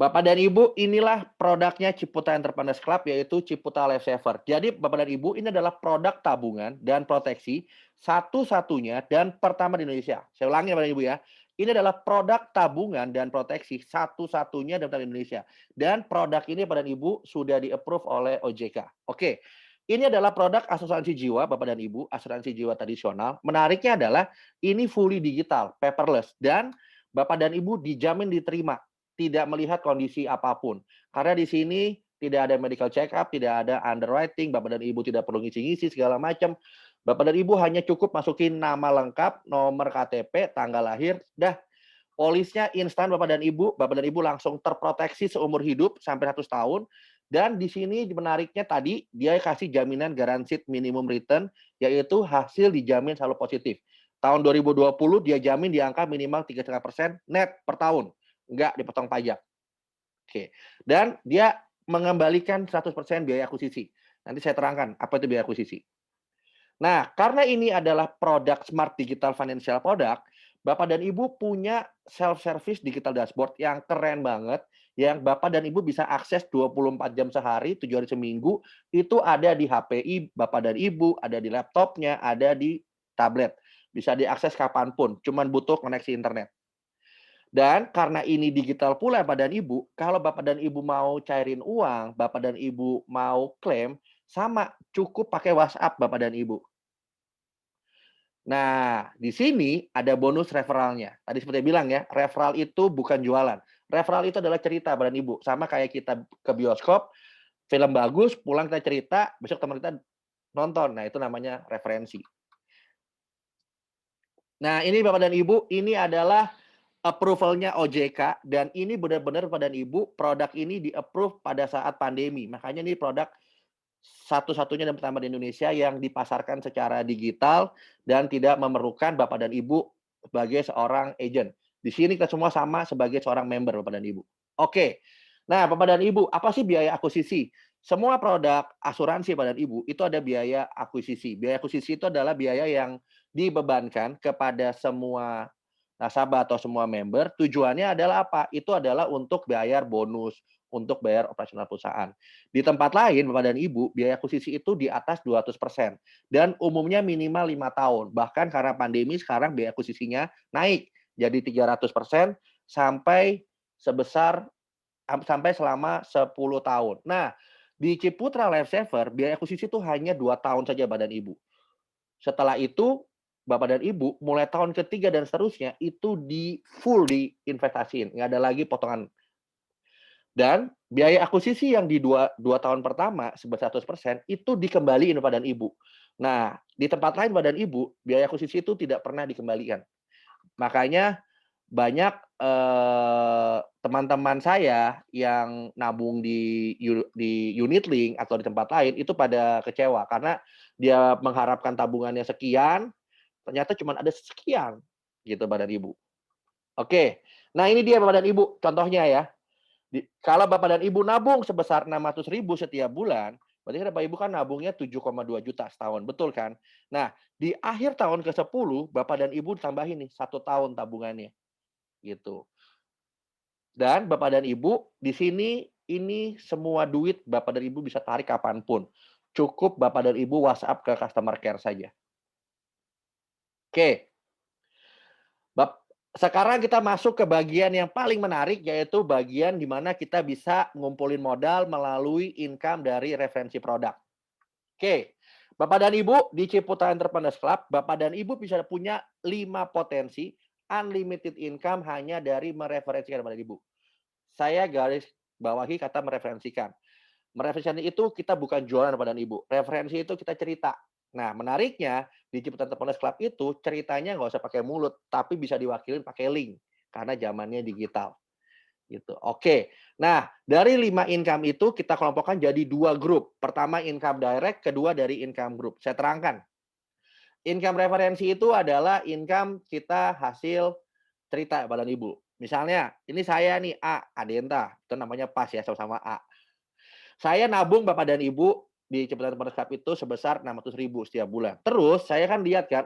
Bapak dan Ibu, inilah produknya Ciputra Entrepreneurs Club, yaitu Ciputra Life Saver. Jadi Bapak dan Ibu, ini adalah produk tabungan dan proteksi satu-satunya dan pertama di Indonesia. Saya ulangi Bapak dan Ibu ya. Ini adalah produk tabungan dan proteksi satu-satunya di Indonesia. Dan produk ini Bapak dan Ibu sudah di-approve oleh OJK. Oke. Ini adalah produk asuransi jiwa Bapak dan Ibu, asuransi jiwa tradisional. Menariknya adalah ini fully digital, paperless, dan Bapak dan Ibu dijamin diterima, tidak melihat kondisi apapun. Karena di sini tidak ada medical check up, tidak ada underwriting, Bapak dan Ibu tidak perlu ngisi-ngisi segala macam. Bapak dan Ibu hanya cukup masukin nama lengkap, nomor KTP, tanggal lahir, dah. Polisnya instan Bapak dan Ibu langsung terproteksi seumur hidup sampai 100 tahun. Dan di sini menariknya tadi, dia kasih jaminan guaranteed minimum return, yaitu hasil dijamin selalu positif. Tahun 2020 dia jamin di angka minimal 3,5% net per tahun. Enggak dipotong pajak. Oke. Dan dia mengembalikan 100% biaya akuisisi. Nanti saya terangkan apa itu biaya akuisisi. Nah, karena ini adalah produk Smart Digital Financial Product, Bapak dan Ibu punya self-service digital dashboard yang keren banget, yang Bapak dan Ibu bisa akses 24 jam sehari, 7 hari seminggu, itu ada di HPI Bapak dan Ibu, ada di laptopnya, ada di tablet. Bisa diakses kapanpun, cuman butuh koneksi internet. Dan karena ini digital pula Bapak dan Ibu, kalau Bapak dan Ibu mau cairin uang, Bapak dan Ibu mau klaim, sama cukup pakai WhatsApp Bapak dan Ibu. Nah, di sini ada bonus referralnya. Tadi seperti bilang ya, referral itu bukan jualan. Referral itu adalah cerita Bapak dan Ibu. Sama kayak kita ke bioskop, film bagus, pulang kita cerita, besok teman kita nonton. Nah, itu namanya referensi. Nah, ini Bapak dan Ibu, ini adalah approval-nya OJK, dan ini benar-benar Bapak dan Ibu, produk ini di-approve pada saat pandemi. Makanya ini produk satu-satunya dan pertama di Indonesia yang dipasarkan secara digital dan tidak memerlukan Bapak dan Ibu sebagai seorang agent. Di sini kita semua sama sebagai seorang member Bapak dan Ibu. Oke. Nah, Bapak dan Ibu, apa sih biaya akuisisi? Semua produk asuransi Bapak dan Ibu itu ada biaya akuisisi. Biaya akuisisi itu adalah biaya yang dibebankan kepada semua nasabah atau semua member. Tujuannya adalah apa? Itu adalah untuk bayar bonus, untuk bayar operasional perusahaan. Di tempat lain, Bapak dan Ibu, biaya akuisisi itu di atas 200%. Dan umumnya minimal 5 tahun. Bahkan karena pandemi sekarang biaya akuisisinya naik. Jadi 300% sampai selama 10 tahun. Nah, di Ciputra Life Saver, biaya akuisisi itu hanya 2 tahun saja Bapak dan Ibu. Setelah itu, Bapak dan Ibu, mulai tahun ketiga dan seterusnya, itu full diinvestasiin. Nggak ada lagi potongan. Dan biaya akuisisi yang di 2 tahun pertama sebesar 100% itu dikembaliin Bapak dan Ibu. Nah, di tempat lain Bapak dan Ibu, biaya akuisisi itu tidak pernah dikembalikan. Makanya banyak teman-teman saya yang nabung di unit link atau di tempat lain itu pada kecewa karena dia mengharapkan tabungannya sekian, ternyata cuma ada sekian gitu Bapak dan Ibu. Oke, nah ini dia Bapak dan Ibu contohnya ya. Kalau Bapak dan Ibu nabung sebesar 600.000 setiap bulan, berarti kan Bapak Ibu kan nabungnya 7,2 juta setahun, betul kan? Nah, di akhir tahun ke-10 Bapak dan Ibu tambahin nih 1 tahun tabungannya gitu. Dan Bapak dan Ibu di sini ini semua duit Bapak dan Ibu bisa tarik kapanpun. Cukup Bapak dan Ibu WhatsApp ke customer care saja. Oke. Sekarang kita masuk ke bagian yang paling menarik, yaitu bagian di mana kita bisa ngumpulin modal melalui income dari referensi produk. Oke, Bapak dan Ibu, di Ciputra Entrepreneurs Club, Bapak dan Ibu bisa punya 5 potensi unlimited income hanya dari mereferensikan Bapak dan Ibu. Saya garis bawahi kata mereferensikan. Mereferensikan itu kita bukan jualan Bapak dan Ibu. Referensi itu kita cerita. Nah, menariknya di Ciputra Entrepreneurs Club itu ceritanya nggak usah pakai mulut, tapi bisa diwakilin pakai link karena zamannya digital. Gitu. Oke. Nah, dari 5 income itu kita kelompokkan jadi 2 grup. Pertama income direct, kedua dari income group. Saya terangkan. Income referensi itu adalah income kita hasil cerita Bapak dan Ibu. Misalnya, ini saya nih A, Adenta, itu namanya pas ya sama-sama A. Saya nabung Bapak dan Ibu di Ciputra Entrepreneurs Club itu sebesar 600.000 setiap bulan. Terus saya kan lihat kan,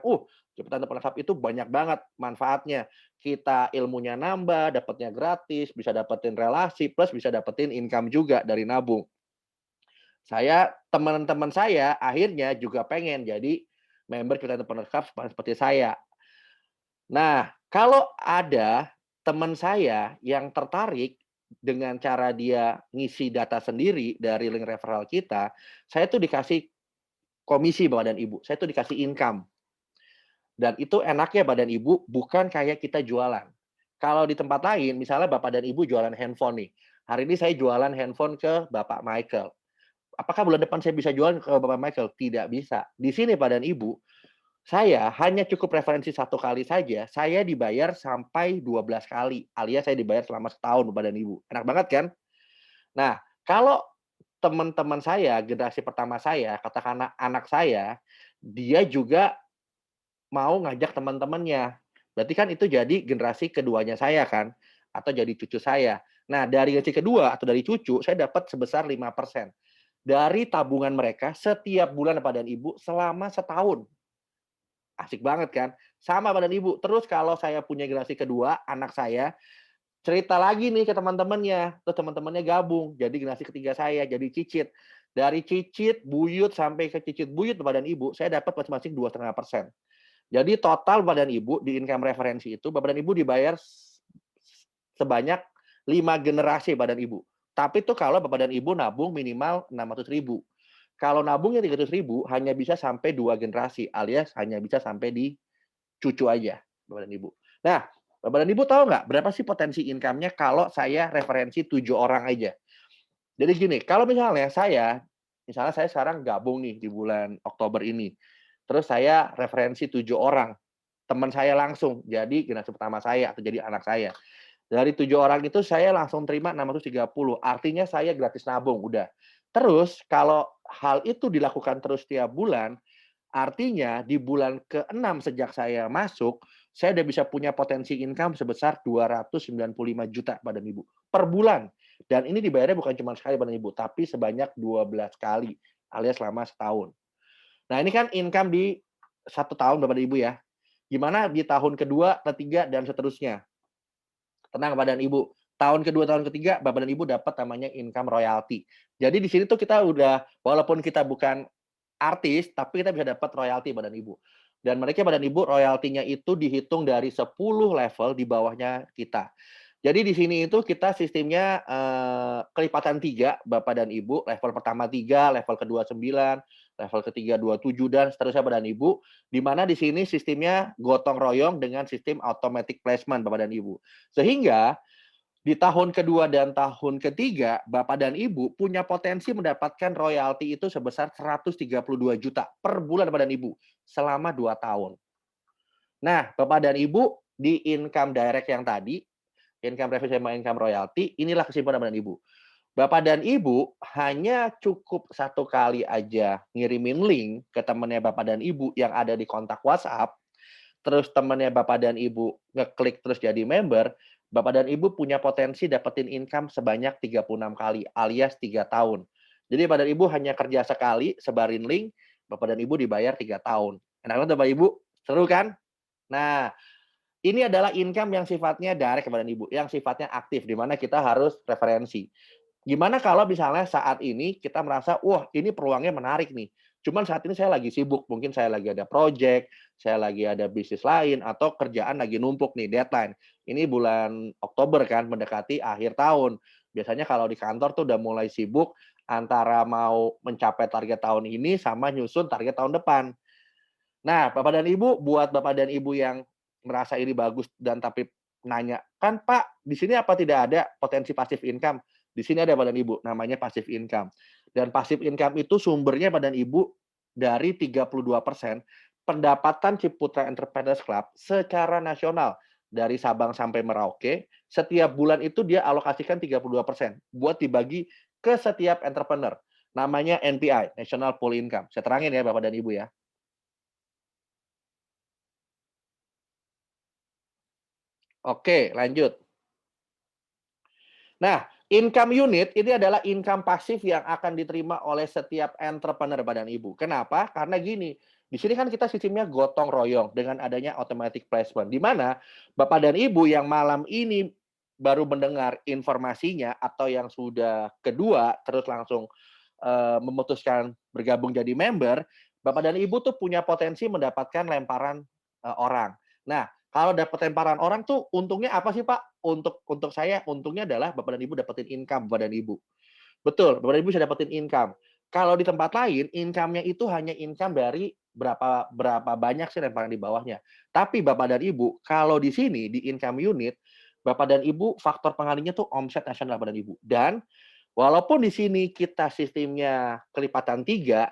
Ciputra Entrepreneurs Club itu banyak banget manfaatnya. Kita ilmunya nambah, dapatnya gratis, bisa dapetin relasi, plus bisa dapetin income juga dari nabung. Teman-teman saya akhirnya juga pengen jadi member Ciputra Entrepreneurs Club seperti saya. Nah, kalau ada teman saya yang tertarik dengan cara dia ngisi data sendiri dari link referral kita, saya tuh dikasih komisi Bapak dan Ibu, saya tuh dikasih income. Dan itu enaknya Bapak dan Ibu, bukan kayak kita jualan. Kalau di tempat lain, misalnya Bapak dan Ibu jualan handphone nih. Hari ini saya jualan handphone ke Bapak Michael. Apakah bulan depan saya bisa jualan ke Bapak Michael? Tidak bisa. Di sini Bapak dan Ibu, saya hanya cukup referensi 1 kali saja, saya dibayar sampai 12 kali, alias saya dibayar selama setahun Bapak dan Ibu. Enak banget kan? Nah, kalau teman-teman saya, generasi pertama saya, katakanlah anak saya, dia juga mau ngajak teman-temannya. Berarti kan itu jadi generasi keduanya saya kan, atau jadi cucu saya. Nah, dari generasi kedua atau dari cucu, saya dapat sebesar 5% dari tabungan mereka setiap bulan Bapak dan Ibu selama setahun. Asik banget kan? Sama Bapak dan Ibu. Terus kalau saya punya generasi kedua, anak saya, cerita lagi nih ke teman-temannya. Terus teman-temannya gabung. Jadi generasi ketiga saya, jadi cicit. Dari cicit, buyut, sampai ke cicit buyut Bapak dan Ibu, saya dapat masing-masing 2,5%. Jadi total Bapak dan Ibu di income referensi itu, Bapak dan Ibu dibayar sebanyak 5 generasi Bapak dan Ibu. Tapi itu kalau Bapak dan Ibu nabung minimal 600.000. Kalau nabungnya 300.000 hanya bisa sampai 2 generasi, alias hanya bisa sampai di cucu aja, Bapak dan Ibu. Nah, Bapak dan Ibu tahu nggak berapa sih potensi income-nya kalau saya referensi 7 orang aja? Jadi gini, kalau misalnya saya sekarang gabung nih di bulan Oktober ini, terus saya referensi 7 orang, teman saya langsung jadi generasi pertama saya atau jadi anak saya. Dari 7 orang itu saya langsung terima 630, artinya saya gratis nabung, udah. Terus kalau hal itu dilakukan terus tiap bulan, artinya di bulan ke-6 sejak saya masuk, saya udah bisa punya potensi income sebesar 295 juta Bapak dan Ibu per bulan. Dan ini dibayarnya bukan cuma sekali Bapak dan Ibu, tapi sebanyak 12 kali alias selama setahun. Nah, ini kan income di 1 tahun Bapak dan Ibu ya. Gimana di tahun kedua, ketiga, dan seterusnya? Tenang Bapak dan Ibu. Tahun kedua, tahun ketiga, Bapak dan Ibu dapat namanya income royalty. Jadi di sini tuh kita udah, walaupun kita bukan artis, tapi kita bisa dapat royalty Bapak dan Ibu. Dan mereka Bapak dan Ibu, royaltinya itu dihitung dari 10 level di bawahnya kita. Jadi di sini itu kita sistemnya kelipatan 3 Bapak dan Ibu, level pertama 3, level kedua 9, level ketiga 27, dan seterusnya Bapak dan Ibu, di mana di sini sistemnya gotong royong dengan sistem automatic placement Bapak dan Ibu. Sehingga Di tahun kedua dan tahun ketiga, Bapak dan Ibu punya potensi mendapatkan royalti itu sebesar 132 juta per bulan Bapak dan Ibu selama 2 tahun. Nah, Bapak dan Ibu di income direct yang tadi, income revenue sama income royalty, inilah kesimpulan Bapak dan Ibu. Bapak dan Ibu hanya cukup 1 kali aja ngirimin link ke temannya Bapak dan Ibu yang ada di kontak WhatsApp, terus temannya Bapak dan Ibu ngeklik terus jadi member, Bapak dan Ibu punya potensi dapetin income sebanyak 36 kali alias 3 tahun. Jadi Bapak dan Ibu hanya kerja sekali, sebarin link, Bapak dan Ibu dibayar 3 tahun. Enak banget Bapak Ibu? Seru kan? Nah, ini adalah income yang sifatnya direct kepada Ibu, yang sifatnya aktif, di mana kita harus referensi. Gimana kalau misalnya saat ini kita merasa, wah ini peluangnya menarik nih. Cuman saat ini saya lagi sibuk, mungkin saya lagi ada project, saya lagi ada bisnis lain, atau kerjaan lagi numpuk nih, deadline. Ini bulan Oktober kan, mendekati akhir tahun. Biasanya kalau di kantor tuh udah mulai sibuk, antara mau mencapai target tahun ini, sama nyusun target tahun depan. Nah, Bapak dan Ibu, buat Bapak dan Ibu yang merasa ini bagus dan tapi nanya, kan Pak, di sini apa tidak ada potensi passive income? Di sini ada Bapak dan Ibu, namanya passive income. Dan passive income itu sumbernya Bapak dan Ibu dari 32% pendapatan Ciputra Entrepreneurs Club secara nasional dari Sabang sampai Merauke, setiap bulan itu dia alokasikan 32% buat dibagi ke setiap entrepreneur. Namanya NPI, National Pool Income. Saya terangin ya Bapak dan Ibu ya. Oke, lanjut. Nah, income unit ini adalah income pasif yang akan diterima oleh setiap entrepreneur Bapak dan Ibu. Kenapa? Karena gini, di sini kan kita sistemnya gotong royong dengan adanya automatic placement, di mana Bapak dan Ibu yang malam ini baru mendengar informasinya atau yang sudah kedua terus langsung memutuskan bergabung jadi member, Bapak dan Ibu tuh punya potensi mendapatkan lemparan orang. Nah, kalau dapat lemparan orang tuh untungnya apa sih Pak? Untuk saya untungnya adalah Bapak dan Ibu dapetin income Bapak dan Ibu. Betul, Bapak dan Ibu bisa dapetin income. Kalau di tempat lain income-nya itu hanya income dari berapa banyak sih lemparan di bawahnya. Tapi Bapak dan Ibu, kalau di sini di income unit, Bapak dan Ibu faktor pengalinya tuh omset nasional Bapak dan Ibu. Dan walaupun di sini kita sistemnya kelipatan 3,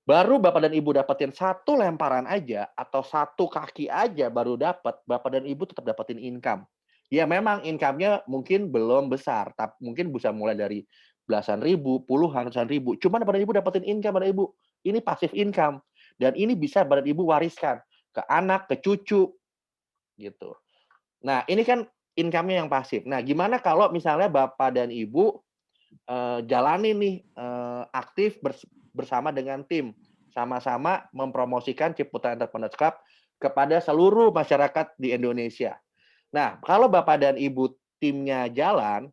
baru Bapak dan Ibu dapetin 1 lemparan aja atau 1 kaki aja baru dapat, Bapak dan Ibu tetap dapetin income. Ya memang income-nya mungkin belum besar, tapi mungkin bisa mulai dari belasan ribu, puluhan, ratusan ribu. Cuman Bapak dan Ibu dapetin income Bapak dan Ibu. Ini passive income. Dan ini bisa Bapak dan Ibu wariskan ke anak, ke cucu. Gitu. Nah, ini kan income-nya yang pasif. Nah, gimana kalau misalnya Bapak dan Ibu jalani nih aktif bersama dengan tim, sama-sama mempromosikan Ciputra Entrepreneurs Club kepada seluruh masyarakat di Indonesia. Nah, kalau Bapak dan Ibu timnya jalan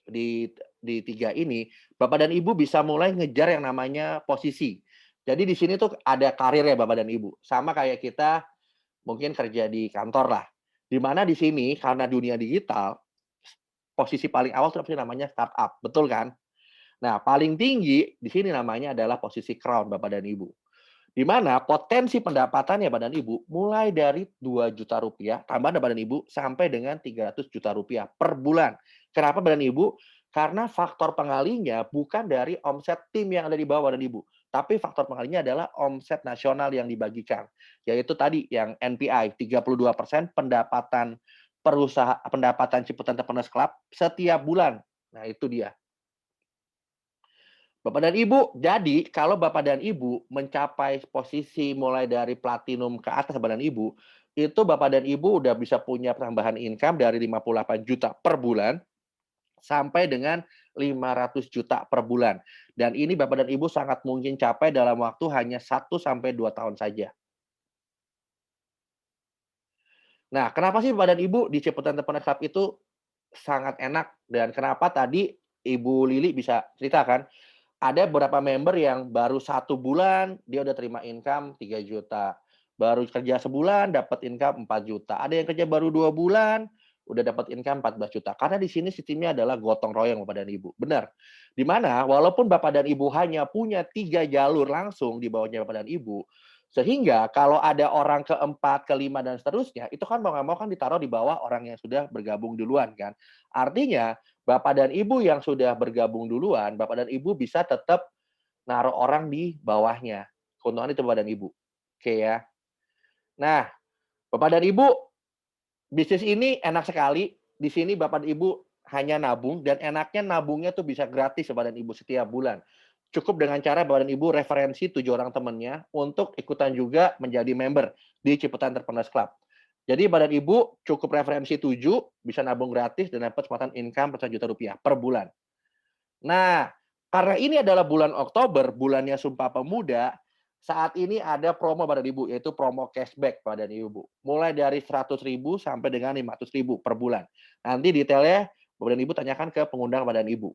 di 3 ini, Bapak dan Ibu bisa mulai ngejar yang namanya posisi. Jadi di sini tuh ada karir ya Bapak dan Ibu. Sama kayak kita mungkin kerja di kantor lah. Di mana di sini karena dunia digital, posisi paling awal itu namanya startup, betul kan? Nah, paling tinggi di sini namanya adalah posisi crown Bapak dan Ibu. Di mana potensi pendapatannya Bapak dan Ibu mulai dari 2 juta rupiah, tambahan Bapak dan Ibu, sampai dengan 300 juta rupiah per bulan. Kenapa Bapak dan Ibu? Karena faktor pengalinya bukan dari omset tim yang ada di bawah Bapak dan Ibu, tapi faktor pengalinya adalah omset nasional yang dibagikan. Yaitu tadi yang NPI, 32% pendapatan pendapatan Ciputra Entrepreneurs Club setiap bulan. Nah, itu dia. Bapak dan Ibu, jadi kalau Bapak dan Ibu mencapai posisi mulai dari platinum ke atas Bapak dan Ibu, itu Bapak dan Ibu udah bisa punya tambahan income dari 58 juta per bulan sampai dengan 500 juta per bulan. Dan ini Bapak dan Ibu sangat mungkin capai dalam waktu hanya 1 sampai 2 tahun saja. Nah, kenapa sih Bapak dan Ibu di Ciputra Entrepreneurs Club itu sangat enak dan kenapa tadi Ibu Lili bisa ceritakan? Ada beberapa member yang baru 1 bulan, dia udah terima income 3 juta. Baru kerja sebulan, dapat income 4 juta. Ada yang kerja baru 2 bulan, udah dapat income 14 juta. Karena di sini sistemnya adalah gotong royong Bapak dan Ibu. Benar. Di mana walaupun Bapak dan Ibu hanya punya 3 jalur langsung di bawahnya Bapak dan Ibu, Sehingga kalau ada orang keempat, kelima, dan seterusnya, itu kan mau nggak mau kan ditaruh di bawah orang yang sudah bergabung duluan kan. Artinya, Bapak dan Ibu yang sudah bergabung duluan, Bapak dan Ibu bisa tetap naruh orang di bawahnya. Keuntungan itu Bapak dan Ibu. Oke ya. Nah, Bapak dan Ibu, bisnis ini enak sekali. Di sini Bapak dan Ibu hanya nabung, dan enaknya nabungnya tuh bisa gratis Bapak dan Ibu setiap bulan. Cukup dengan cara Bapak dan Ibu referensi 7 orang temannya untuk ikutan juga menjadi member di Ciputat Entrepreneurs Club. Jadi Bapak dan Ibu cukup referensi 7, bisa nabung gratis dan dapat kesempatan income ratusan juta rupiah per bulan. Nah, karena ini adalah bulan Oktober, bulannya Sumpah Pemuda, saat ini ada promo Bapak dan Ibu, yaitu promo cashback Bapak dan Ibu. Mulai dari 100.000 sampai dengan 500.000 per bulan. Nanti detailnya Bapak dan Ibu tanyakan ke pengundang Bapak dan Ibu.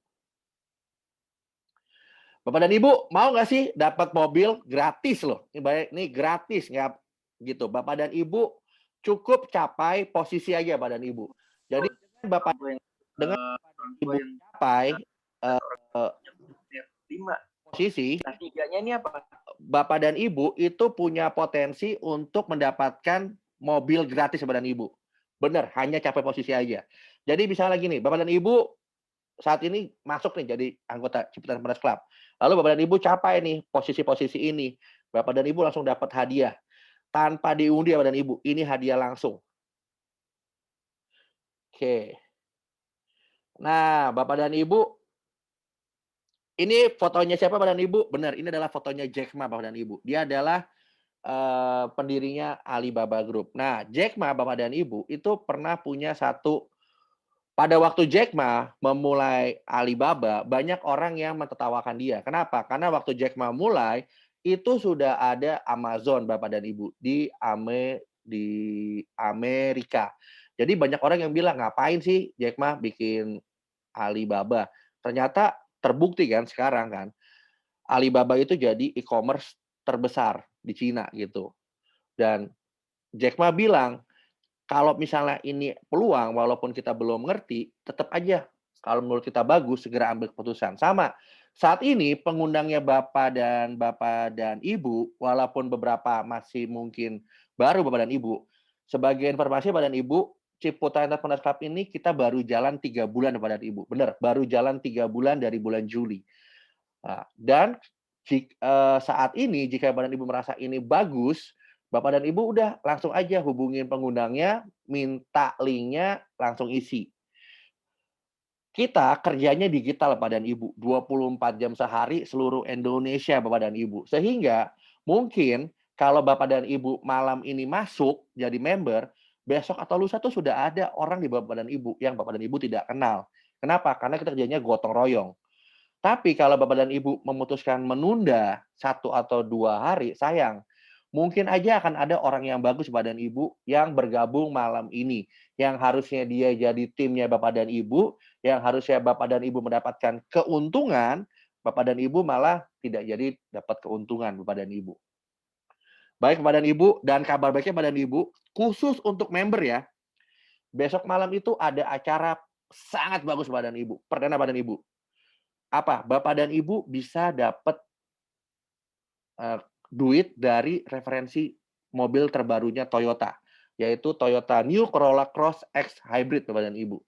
Bapak dan Ibu, mau nggak sih dapat mobil gratis loh? Ini gratis, nggak gitu. Bapak dan Ibu cukup capai posisi aja Bapak dan Ibu. Jadi Bapak dengan Ibu capai posisi, tiganya ini apa? Bapak dan Ibu itu punya potensi untuk mendapatkan mobil gratis Bapak dan Ibu. Benar, hanya capai posisi aja. Jadi misalnya gini, Bapak dan Ibu saat ini masuk nih jadi anggota Ciputat Entrepreneurs Club. Lalu Bapak dan Ibu capai nih posisi-posisi ini. Bapak dan Ibu langsung dapat hadiah. Tanpa diundi Bapak dan Ibu, ini hadiah langsung. Oke. Nah, Bapak dan Ibu, ini fotonya siapa Bapak dan Ibu? Benar, ini adalah fotonya Jack Ma Bapak dan Ibu. Dia adalah pendirinya Alibaba Group. Nah, Jack Ma Bapak dan Ibu itu pernah punya satu. Pada waktu Jack Ma memulai Alibaba, banyak orang yang mentertawakan dia. Kenapa? Karena waktu Jack Ma mulai, itu sudah ada Amazon, Bapak dan Ibu, di Amerika. Jadi banyak orang yang bilang, ngapain sih Jack Ma bikin Alibaba? Ternyata terbukti kan sekarang kan. Alibaba itu jadi e-commerce terbesar di Cina gitu. Dan Jack Ma bilang, kalau misalnya ini peluang, walaupun kita belum ngerti, tetap aja kalau menurut kita bagus, segera ambil keputusan. Sama, saat ini pengundangnya Bapak dan Ibu, walaupun beberapa masih mungkin baru Bapak dan Ibu, sebagai informasi Bapak dan Ibu, Ciputat Entrepreneurs Club ini kita baru jalan 3 bulan Bapak dan Ibu. Benar, baru jalan 3 bulan dari bulan Juli. Nah, dan saat ini, jika Bapak dan Ibu merasa ini bagus, Bapak dan Ibu udah langsung aja hubungin pengundangnya, minta linknya, langsung isi. Kita kerjanya digital Bapak dan Ibu, 24 jam sehari seluruh Indonesia Bapak dan Ibu. Sehingga mungkin kalau Bapak dan Ibu malam ini masuk jadi member, besok atau lusa tuh sudah ada orang di Bapak dan Ibu yang Bapak dan Ibu tidak kenal. Kenapa? Karena kita kerjanya gotong royong. Tapi kalau Bapak dan Ibu memutuskan menunda 1 atau 2 hari, sayang. Mungkin aja akan ada orang yang bagus Bapak dan Ibu yang bergabung malam ini. Yang harusnya dia jadi timnya Bapak dan Ibu, yang harusnya Bapak dan Ibu mendapatkan keuntungan, Bapak dan Ibu malah tidak jadi dapat keuntungan Bapak dan Ibu. Baik Bapak dan Ibu, dan kabar baiknya Bapak dan Ibu, khusus untuk member ya, besok malam itu ada acara sangat bagus Bapak dan Ibu, perdana Bapak dan Ibu. Apa? Bapak dan Ibu bisa dapat duit dari referensi mobil terbarunya Toyota, yaitu Toyota New Corolla Cross X Hybrid Bapak dan Ibu.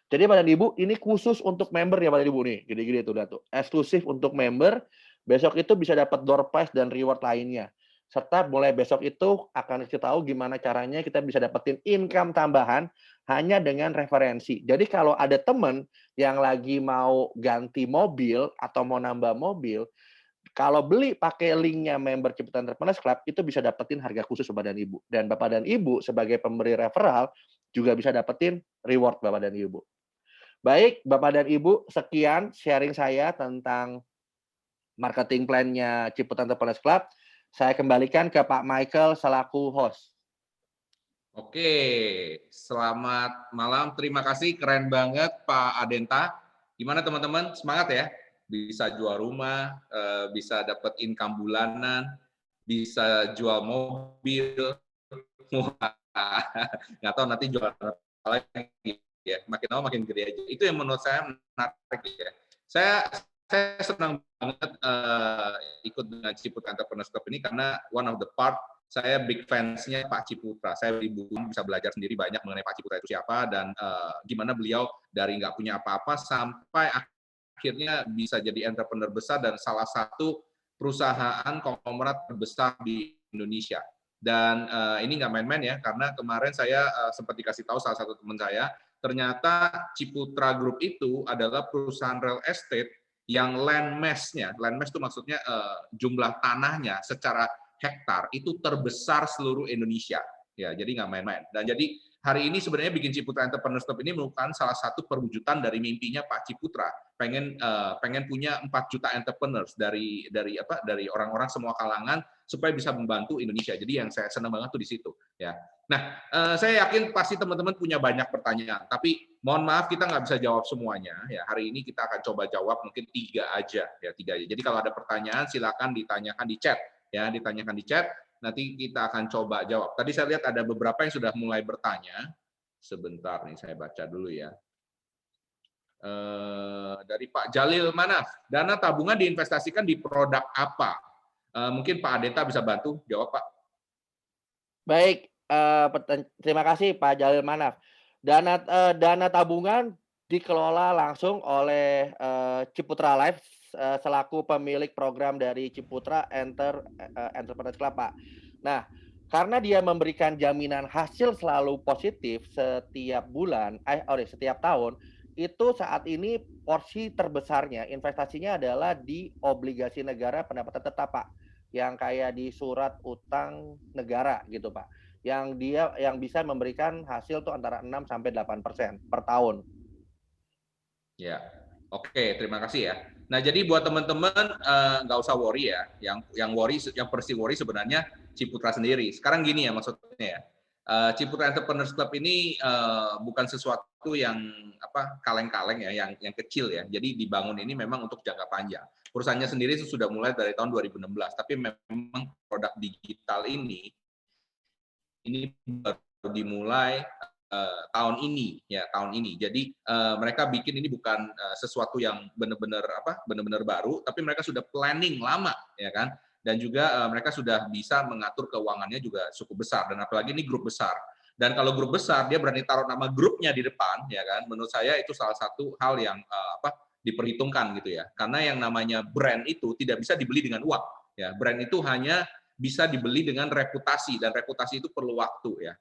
Jadi Bapak dan Ibu, ini khusus untuk member ya Bapak dan Ibu nih, gede-gede tuh tuh. Eksklusif untuk member, besok itu bisa dapat door prize dan reward lainnya. Serta mulai besok itu akan kita tahu gimana caranya kita bisa dapetin income tambahan hanya dengan referensi. Jadi kalau ada teman yang lagi mau ganti mobil atau mau nambah mobil, kalau beli pakai linknya member Ciputat Entrepreneurs Club, itu bisa dapetin harga khusus Bapak dan Ibu. Dan Bapak dan Ibu sebagai pemberi referral juga bisa dapetin reward Bapak dan Ibu. Baik, Bapak dan Ibu, sekian sharing saya tentang marketing plan-nya Ciputat Entrepreneurs Club. Saya kembalikan ke Pak Michael selaku host. Oke, selamat malam. Terima kasih, keren banget Pak Adenta. Gimana teman-teman? Semangat ya? Bisa jual rumah, bisa dapat income bulanan, bisa jual mobil, nggak tahu nanti jual apa lagi ya, makin lama makin gede aja. Itu yang menurut saya menarik ya. Saya saya senang banget ikut dengan Ciputra Entrepreneurs Club ini karena one of the part saya big fans-nya Pak Ciputra. Saya beli buku, bisa belajar sendiri banyak mengenai Pak Ciputra itu siapa dan gimana beliau dari nggak punya apa-apa sampai akhirnya bisa jadi entrepreneur besar dan salah satu perusahaan konglomerat terbesar di Indonesia. Dan ini nggak main-main ya, karena kemarin saya sempat dikasih tahu salah satu teman saya, ternyata Ciputra Group itu adalah perusahaan real estate yang land mass-nya itu maksudnya jumlah tanahnya secara hektar itu terbesar seluruh Indonesia. Ya, jadi nggak main-main. Dan jadi hari ini sebenarnya bikin Ciputra Entrepreneurs Club ini merupakan salah satu perwujudan dari mimpinya Pak Ciputra, pengen punya 4 juta entrepreneurs dari orang-orang semua kalangan supaya bisa membantu Indonesia. Jadi yang saya senang banget tuh di situ, ya. Nah, saya yakin pasti teman-teman punya banyak pertanyaan, tapi mohon maaf kita nggak bisa jawab semuanya. Ya, hari ini kita akan coba jawab mungkin 3 aja, ya 3 aja. Jadi kalau ada pertanyaan silakan ditanyakan di chat, ya ditanyakan di chat. Nanti kita akan coba jawab. Tadi saya lihat ada beberapa yang sudah mulai bertanya. Sebentar nih, saya baca dulu ya. Dari Pak Jalil Manaf, dana tabungan diinvestasikan di produk apa? Mungkin Pak Adeta bisa bantu jawab, Pak. Baik, terima kasih Pak Jalil Manaf. Dana tabungan dikelola langsung oleh Ciputra Life selaku pemilik program dari Ciputra Entrepreneurs Club, Pak. Nah, karena dia memberikan jaminan hasil selalu positif setiap bulan, setiap tahun, itu saat ini porsi terbesarnya investasinya adalah di obligasi negara pendapatan tetap, Pak. Yang kayak di surat utang negara gitu, Pak. Yang bisa memberikan hasil tuh antara 6 sampai 8% per tahun. Ya. Oke, terima kasih ya. Nah, jadi buat teman-teman nggak usah worry ya. Yang persi worry sebenarnya Ciputra sendiri. Sekarang gini ya maksudnya ya. Ciputra Entrepreneurs Club ini bukan sesuatu yang kaleng-kaleng ya, yang kecil ya. Jadi dibangun ini memang untuk jangka panjang. Perusahaannya sendiri sudah mulai dari tahun 2016, tapi memang produk digital ini baru dimulai tahun ini. Jadi mereka bikin ini bukan sesuatu yang benar-benar baru, tapi mereka sudah planning lama, ya kan? Dan juga mereka sudah bisa mengatur keuangannya juga cukup besar, dan apalagi ini grup besar. Dan kalau grup besar dia berani taruh nama grupnya di depan, ya kan? Menurut saya itu salah satu hal yang diperhitungkan gitu ya. Karena yang namanya brand itu tidak bisa dibeli dengan uang, ya. Brand itu hanya bisa dibeli dengan reputasi, dan reputasi itu perlu waktu, ya.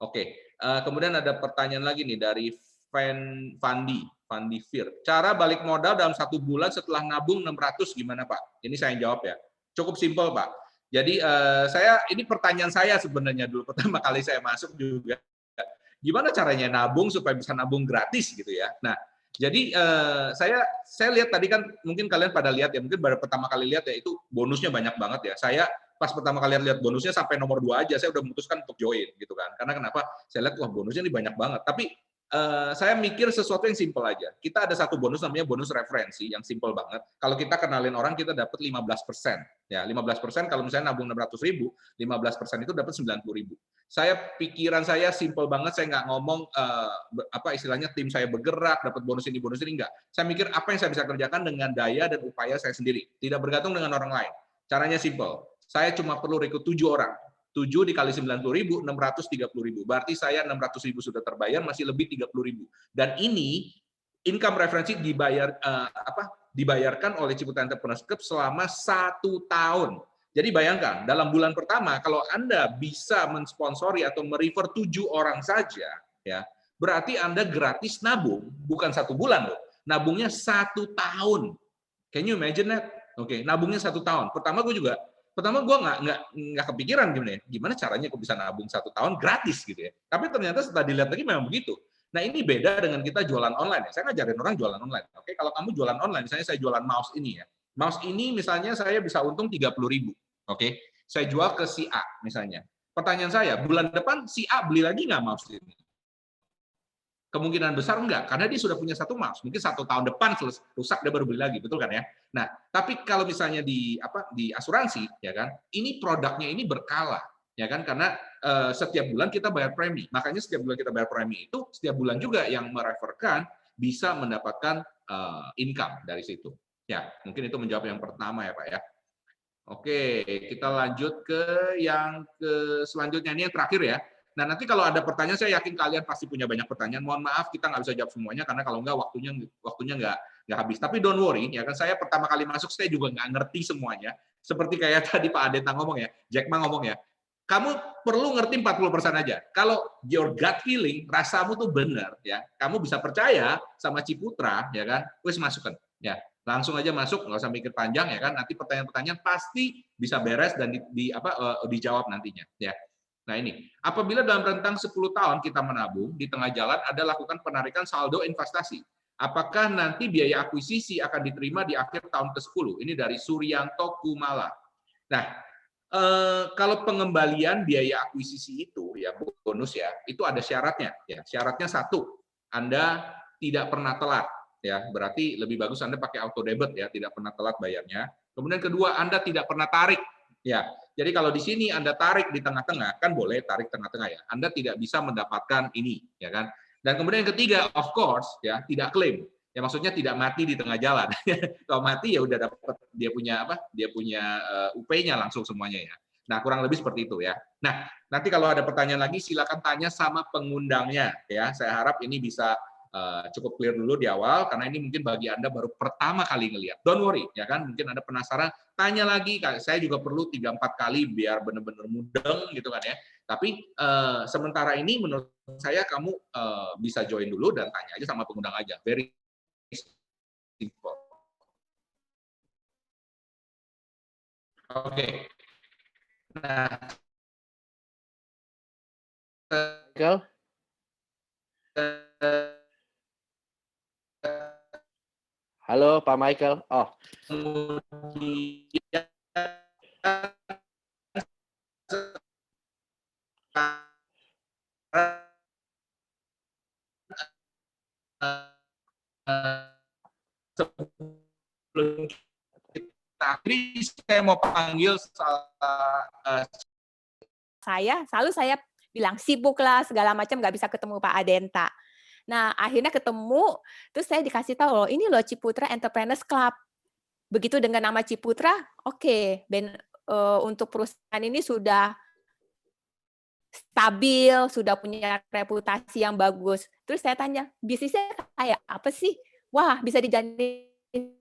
Oke, kemudian ada pertanyaan lagi nih dari Fandi Fir. Cara balik modal dalam 1 bulan setelah nabung 600 gimana, Pak? Ini saya jawab ya. Cukup simpel, Pak. Jadi ini pertanyaan saya sebenarnya dulu pertama kali saya masuk juga. Gimana caranya nabung supaya bisa nabung gratis gitu ya. Nah, jadi saya lihat tadi kan mungkin kalian pada lihat ya, mungkin baru pertama kali lihat ya, itu bonusnya banyak banget ya. Saya pas pertama kali lihat bonusnya sampai nomor 2 aja, saya udah memutuskan untuk join gitu kan. Karena kenapa? Saya lihat wah bonusnya ini banyak banget. Tapi saya mikir sesuatu yang simpel aja. Kita ada satu bonus namanya bonus referensi yang simpel banget. Kalau kita kenalin orang kita dapat 15%. Ya, 15% kalau misalnya nabung 600.000, 15% itu dapat 90.000. Pikiran saya simpel banget, saya nggak ngomong istilahnya tim saya bergerak, dapat bonus ini enggak. Saya mikir apa yang saya bisa kerjakan dengan daya dan upaya saya sendiri, tidak bergantung dengan orang lain. Caranya simpel. Saya cuma perlu rekrut 7 orang. 7 dikali 90.000, 630.000. Berarti saya 600.000 sudah terbayar, masih lebih 30.000. Dan ini income referensi dibayarkan oleh Ciputra Entrepreneurs Club selama 1 tahun. Jadi bayangkan, dalam bulan pertama kalau Anda bisa mensponsori atau merefer 7 orang saja, ya, berarti Anda gratis nabung, bukan 1 bulan loh. Nabungnya 1 tahun. Can you imagine that? Oke, nabungnya 1 tahun. Pertama gue nggak kepikiran gimana caranya aku bisa nabung 1 tahun gratis gitu ya. Tapi ternyata setelah dilihat lagi memang begitu. Nah, ini beda dengan kita jualan online ya. Saya ngajarin orang jualan online. Oke, kalau kamu jualan online, misalnya saya jualan mouse ini ya. Mouse ini misalnya saya bisa untung 30.000. Oke, saya jual ke si A misalnya. Pertanyaan saya, bulan depan si A beli lagi nggak mouse ini? Kemungkinan besar enggak, karena dia sudah punya 1 mouse. Mungkin 1 tahun depan rusak dia baru beli lagi, betul kan ya? Nah, tapi kalau misalnya di asuransi, ya kan, ini produknya ini berkala, ya kan? Karena setiap bulan kita bayar premi. Makanya setiap bulan kita bayar premi itu, setiap bulan juga yang mereferkan bisa mendapatkan income dari situ. Ya, mungkin itu menjawab yang pertama ya Pak ya. Oke, kita lanjut ke yang selanjutnya, ini yang terakhir ya. Nah, nanti kalau ada pertanyaan, saya yakin kalian pasti punya banyak pertanyaan. Mohon maaf, kita nggak bisa jawab semuanya, karena kalau nggak waktunya nggak habis. Tapi don't worry, ya kan, saya pertama kali masuk, saya juga nggak ngerti semuanya. Seperti kayak tadi Pak Adenta ngomong ya, Jack Ma ngomong ya, kamu perlu ngerti 40% aja. Kalau your gut feeling, rasamu tuh benar, ya, kamu bisa percaya sama Ciputra, ya kan, wis masukkan, ya. Langsung aja masuk, nggak usah mikir panjang ya kan. Nanti pertanyaan-pertanyaan pasti bisa beres dan dijawab nantinya. Ya. Nah ini, apabila dalam rentang 10 tahun kita menabung, di tengah jalan ada lakukan penarikan saldo investasi. Apakah nanti biaya akuisisi akan diterima di akhir tahun ke-10? Ini dari Suryanto Kumala. Nah, kalau pengembalian biaya akuisisi itu ya bonus ya, itu ada syaratnya. Ya, syaratnya satu, Anda tidak pernah telat. Ya, berarti lebih bagus Anda pakai auto debit ya, tidak pernah telat bayarnya. Kemudian kedua, Anda tidak pernah tarik. Ya, jadi kalau di sini Anda tarik di tengah-tengah, kan boleh tarik tengah-tengah ya. Anda tidak bisa mendapatkan ini, ya kan? Dan kemudian yang ketiga, of course, ya, tidak klaim. Ya maksudnya tidak mati di tengah jalan. Kalau mati ya udah dapat dia punya apa? Dia punya UP-nya langsung semuanya ya. Nah, kurang lebih seperti itu ya. Nah, nanti kalau ada pertanyaan lagi silakan tanya sama pengundangnya ya. Saya harap ini bisa cukup clear dulu di awal, karena ini mungkin bagi Anda baru pertama kali ngelihat. Don't worry, ya kan? Mungkin Anda penasaran, tanya lagi. Saya juga perlu 3-4 kali biar benar-benar mudeng gitu kan ya. Tapi sementara ini menurut saya kamu bisa join dulu dan tanya aja sama pengundang aja. Very simple. Oke. Nah, Michael? Halo Pak Michael. Oh. Sebelum kita akhiri, saya mau panggil saya bilang sibuk lah segala macam, nggak bisa ketemu Pak Adenta. Nah, akhirnya ketemu, terus saya dikasih tahu loh, ini loh Ciputra Entrepreneurs Club. Begitu dengan nama Ciputra, oke, untuk perusahaan ini sudah stabil, sudah punya reputasi yang bagus. Terus saya tanya, bisnisnya kayak apa sih? Wah, bisa dijadiin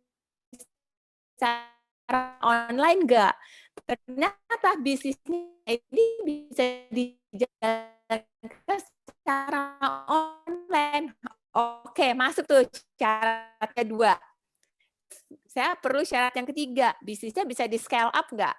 secara online nggak? Ternyata bisnisnya ini bisa dijalankan secara online. Oke, masuk tuh syarat kedua. Saya perlu syarat yang ketiga, bisnisnya bisa di scale up nggak?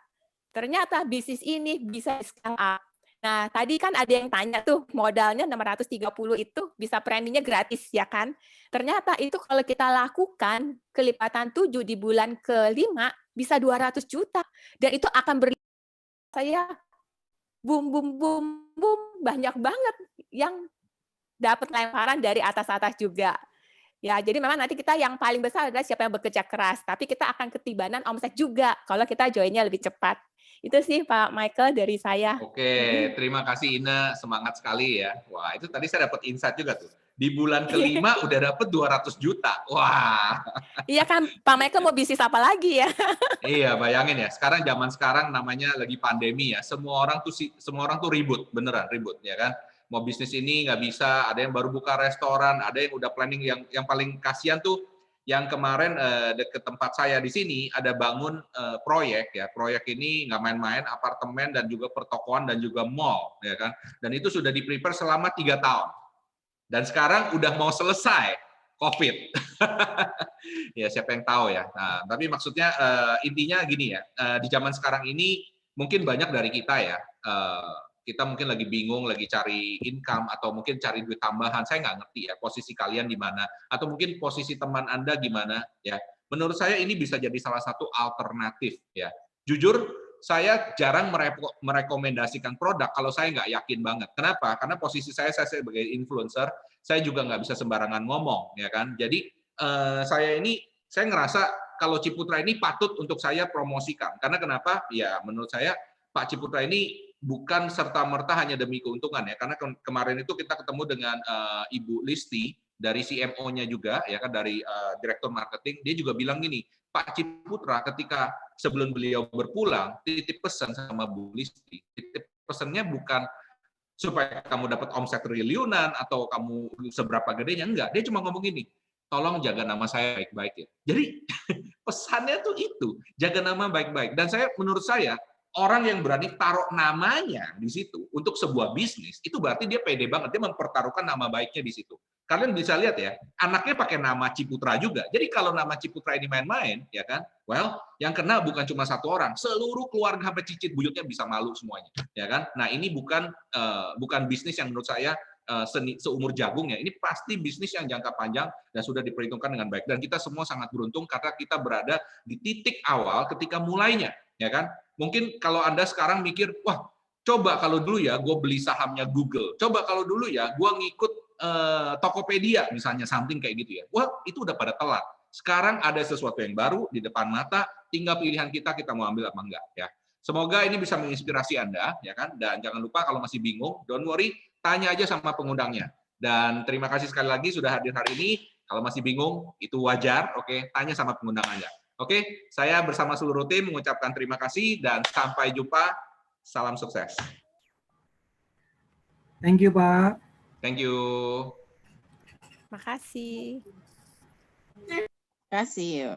Ternyata bisnis ini bisa di scale up. Nah, tadi kan ada yang tanya tuh, modalnya 630 itu bisa preminya gratis, ya kan? Ternyata itu kalau kita lakukan kelipatan 7 di bulan ke-5, bisa 200 juta. Dan itu akan saya boom, boom, boom, boom, banyak banget yang dapat lemparan dari atas-atas juga. Ya, jadi memang nanti kita yang paling besar adalah siapa yang bekerja keras, tapi kita akan ketibanan omset juga kalau kita joinnya lebih cepat. Itu sih Pak Michael dari saya. Oke, terima kasih Ina, semangat sekali ya. Wah, itu tadi saya dapat insight juga tuh. Di bulan ke-5 udah dapat 200 juta. Wah. Iya kan, Pak Michael mau bisnis apa lagi ya? Iya, bayangin ya. Zaman sekarang namanya lagi pandemi ya. Semua orang tuh ribut, beneran ribut ya kan. Mau bisnis ini nggak bisa, ada yang baru buka restoran, ada yang udah planning, yang paling kasihan tuh yang kemarin deket tempat saya di sini ada bangun proyek ya. Proyek ini nggak main-main, apartemen dan juga pertokoan dan juga mall ya kan. Dan itu sudah di-prepare selama 3 tahun. Dan sekarang udah mau selesai COVID. Ya siapa yang tahu ya. Nah, tapi maksudnya intinya gini ya. Di zaman sekarang ini mungkin banyak dari kita ya. Kita mungkin lagi bingung, lagi cari income, atau mungkin cari duit tambahan. Saya nggak ngerti ya posisi kalian di mana, atau mungkin posisi teman Anda gimana ya. Menurut saya ini bisa jadi salah satu alternatif ya. Jujur, saya jarang merekomendasikan produk kalau saya nggak yakin banget. Kenapa? Karena posisi saya sebagai influencer, saya juga nggak bisa sembarangan ngomong ya kan. Jadi saya ngerasa kalau Ciputra ini patut untuk saya promosikan. Karena kenapa? Ya menurut saya Pak Ciputra ini bukan serta-merta hanya demi keuntungan ya, karena kemarin itu kita ketemu dengan Ibu Listi dari CMO-nya juga, ya kan, dari direktur marketing, dia juga bilang gini, Pak Ciputra ketika sebelum beliau berpulang, titip pesan sama Bu Listi, titip pesannya bukan supaya kamu dapat omset triliunan atau kamu seberapa gedenya, enggak. Dia cuma ngomong gini, tolong jaga nama saya baik-baik ya. Jadi pesannya tuh itu, jaga nama baik-baik. Dan menurut saya, orang yang berani taruh namanya di situ untuk sebuah bisnis, itu berarti dia pede banget, dia mempertaruhkan nama baiknya di situ. Kalian bisa lihat ya, anaknya pakai nama Ciputra juga. Jadi kalau nama Ciputra ini main-main, ya kan, well, yang kena bukan cuma satu orang, seluruh keluarga sampai cicit buyutnya bisa malu semuanya, ya kan. Nah ini bukan bisnis yang menurut saya seumur jagung ya. Ini pasti bisnis yang jangka panjang dan sudah diperhitungkan dengan baik. Dan kita semua sangat beruntung karena kita berada di titik awal ketika mulainya, ya kan. Mungkin kalau Anda sekarang mikir, wah, coba kalau dulu ya gue beli sahamnya Google, coba kalau dulu ya gue ngikut Tokopedia misalnya, something kayak gitu ya. Wah, itu udah pada telat. Sekarang ada sesuatu yang baru di depan mata, tinggal pilihan kita mau ambil apa enggak ya. Semoga ini bisa menginspirasi Anda, ya kan. Dan jangan lupa kalau masih bingung, don't worry, tanya aja sama pengundangnya. Dan terima kasih sekali lagi sudah hadir hari ini. Kalau masih bingung, itu wajar, oke, tanya sama pengundang Anda. Oke, saya bersama seluruh tim mengucapkan terima kasih dan sampai jumpa. Salam sukses. Thank you, Pak. Thank you. Makasih. Terima kasih.